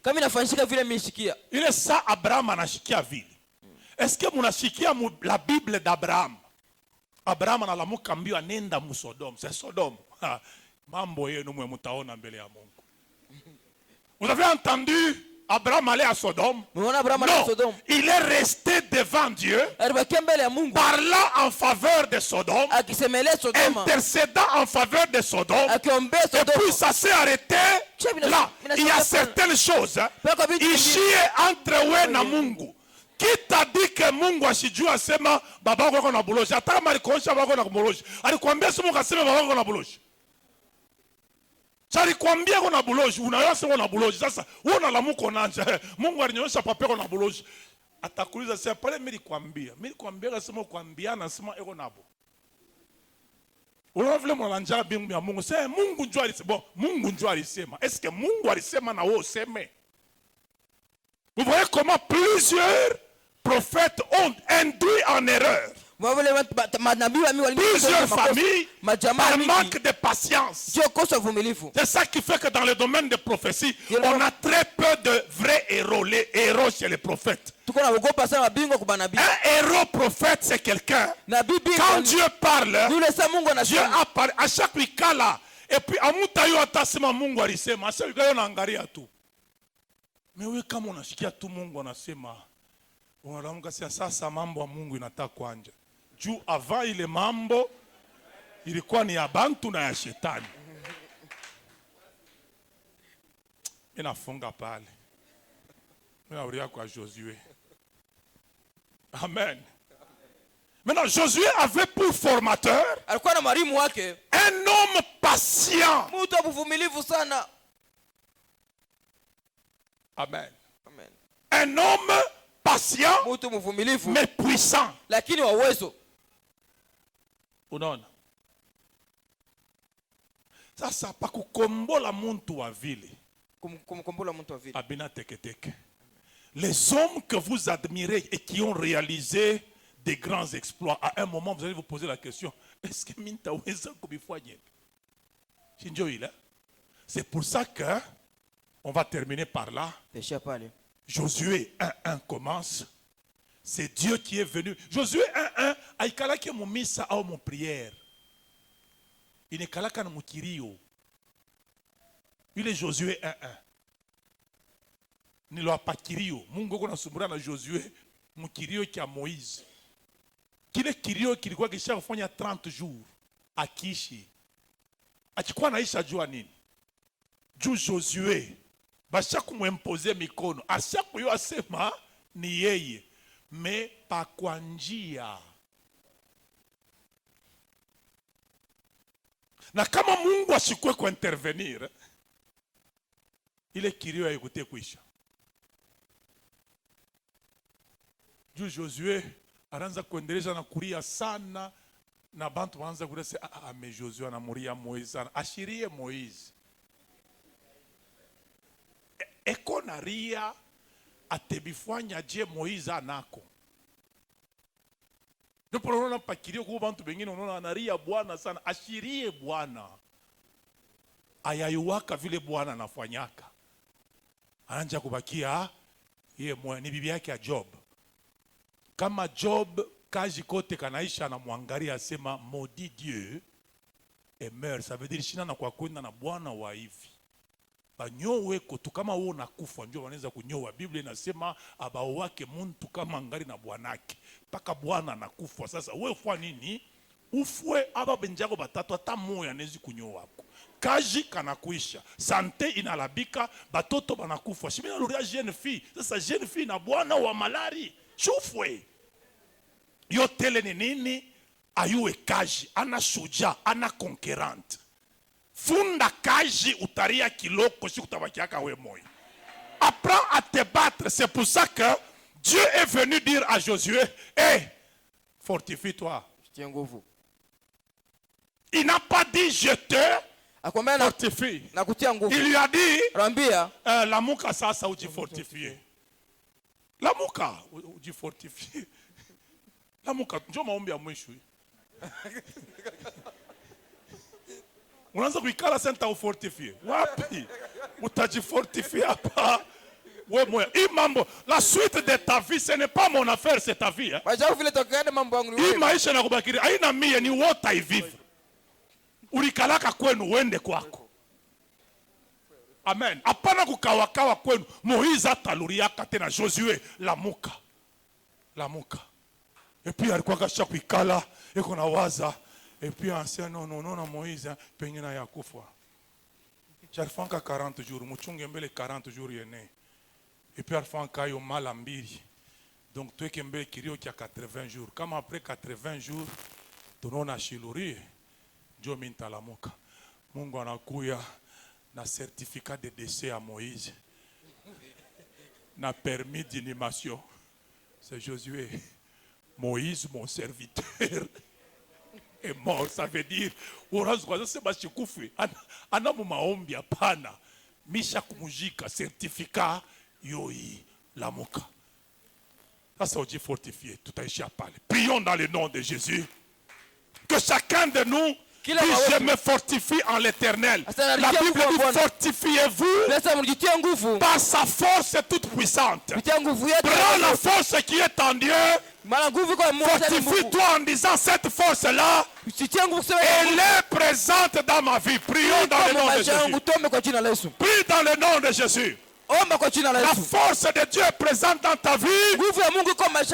Il est ça, Abraham anashikia vile. Est-ce que munashikia la Bible d'Abraham? Abraham analamukambiwa nenda mu Sodome. C'est Sodome. Mambo yenu mwe mutaona mbele ya Mungu. Vous avez entendu Abraham allait à Sodome? Non, il est resté devant Dieu, parlant en faveur de Sodome, intercédant en faveur de Sodome, et puis ça s'est arrêté là. Il y a certaines choses, ici entre we na Mungu. Qui t'a dit que Mungu asijua sema baba wako na buloji? Hata kama alikosha baba wako na buloji, alikwambia sema ukasema baba wako na buloji. Chari kwambia kuna buloji, unayose kuna buloji. Sasa wewe unalamuko nanja. Mungu alinyosha pape kuna buloji. Atakuuliza sasa pale mimi nilikwambia sema kwambiana sema eko nabo. Unaona vile mwananja bingu ya Mungu. Sasa Mungu njoo alisema. Bon, Mungu njoo alisema. Est-ce que Mungu alisema na wewe useme? Vous voyez comment plusieurs prophètes ont induit en erreur plusieurs familles par manque de patience. C'est ça qui fait que dans le domaine des prophéties, on a très peu de vrais héros, les héros chez les prophètes. Un héros prophète, c'est quelqu'un, quand Dieu parle, Dieu apparaît à chaque cas là. Et puis, amutayo atasema Mungu alisema, à chaque cas on angalia tout. Mais oui, kama unashikia tu Mungu anasema, unalamuka sasa mambo ya Mungu inataka kuanja. Juu avant ile mambo ilikuwa ni ya bantu na ya shetani. Inafunga pale. Minauria kwa Josué. Amen. Maintenant, Josué avait pour formateur un homme patient. Amen. Un homme patient mais puissant. Unaona? Sasa pa kukombola muntu wa vile. Abina teketeke. Les hommes que vous admirez et qui ont réalisé des grands exploits, à un moment vous allez vous poser la question, est-ce que mintaweza kubifanya? Shinjo ile. C'est pour ça que on va terminer par là. Josué 1:1 commence. C'est Dieu qui est venu. Josué 1:1 aikalaki mumisa au mon prière. Il kalaka na mukirio. Il est Josué 1:1. Nilo apakirio. Mungu kuna sumbura na Josué mukirio kia Moïse. Kile kirio kilikuwa kisha kufanya 30 jours akiishi. Akikuwa naisha jua nini? Juu Josué basha kumwempoze mikono. Asha kuyo asema ni yeye. Mais pa kwa njia. Na kama Mungu ashikwe kwa intervenir, ile kirio ya ikote kuisha. Juu Josué anaanza kuendeleza na kulia sana, na bantu wanaanza kulese mais Josué anamuria Moïse sana. Ashirie Moïse. Eko naria atebifanya je Moïse anako. Ndipo unaona pakirio kwa bantu bengine unaona anaria Bwana sana, ashirie Bwana. Ayayuwaka vile Bwana anafanyaka. Anaanza kubakia yeye ni bibi yake ya Job. Kama Job kaji kote kanaisha na muangalia asema maudit Dieu et meurt, ça veut dire shina na kwa kwenda na Bwana wa hivi. Banyowe kutu kama wewe unakufa ndio wanaweza kunyoa. Biblia inasema abao wake muntu kama ngari na bwanake paka Bwana anakufa. Sasa wewe fwa nini? Ufwe aba benjako batatu hata moyo anezi kunyoa wako. kaji kanakuisha, sante inalabika, batoto banakufa. Shimina luria jeune fille, sasa jeune fille na bwana wa malari, chufwe. Yo tele ni nini? Ayue kaji, ana shuja, ana conquérante. Funda kaji utaria kiloko si kutabakiaka we moyo. Apprends à te battre, c'est pour ça que Dieu est venu dire à Josué, hey, fortifie-toi. Tia nguvu. Il n'a pas dit je te Akwambia fortifie. na kutia nguvu. Il lui a dit, Rambia, lamuka sasa ujifortifie. Lamuka ujifortifie. Lamuka, njoo maombi ya mwisho. Unaanza kuikala senta ufortifie. Wapi? Utajifortifie hapa. Ouais, moi. Imambo, la suite de ta vie, ce n'est pas mon affaire, c'est ta vie. Hein? bajabu vile tokea mambo yangu ni Hii wewe. maisha na kubakiri, haina mie ni wota ivivu. Ulikalaka kwenu, uende kwako. Amen. Hapana kukawakawa kwenu. Moïse ataluriaka tena Josué, lamuka. Lamuka. Et puis alikuwa kasha kuikala, eko na waza. Et puis ancien non na Moïse, pengine ya kufa. Jalifanga 40 jours, muchunge mbele 40 jours yene. Et puis alifanga yo mala mbili. Donc tu es mbele kirio kia 80 jours. Comme après 80 jours, tunaona shiluri, Dieu mintalamuka. Mungu anakuya na certificat de décès à Moïse. Na permis d'inhumation. C'est Josué. Moïse, mon serviteur, est mort. Ça veut dire, anamu maombi apana. Misha kumujika, certificat, yoi, lamuka. Ça, c'est aussi fortifié. Tout a échappé à parler. Prions dans le nom de Jésus. Que chacun de nous dit, je me fortifie en l'éternel. La Bible dit, fortifiez-vous par sa force toute puissante. Prends la force qui est en Dieu. Fortifie-toi en disant, cette force-là, elle est présente dans ma vie. Prions dans le nom de Jésus. Prie dans le nom de Jésus. La force de Dieu est présente dans ta vie.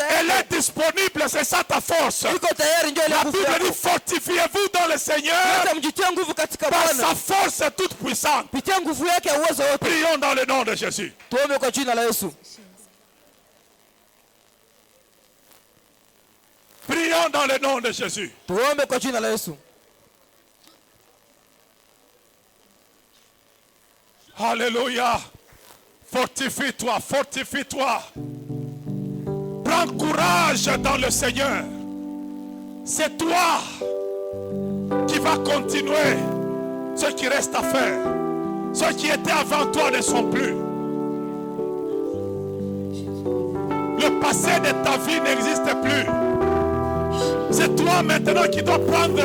Elle est disponible, c'est ça ta force. La Bible dit, fortifiez-vous dans le Seigneur par sa force toute puissante. Prions dans le nom de Jésus. Prions dans le nom de Jésus. Alléluia. Fortifie-toi, fortifie-toi. Prends courage dans le Seigneur. C'est toi qui vas continuer ce qui reste à faire. Ceux qui étaient avant toi ne sont plus. Le passé de ta vie n'existe plus. C'est toi maintenant qui dois prendre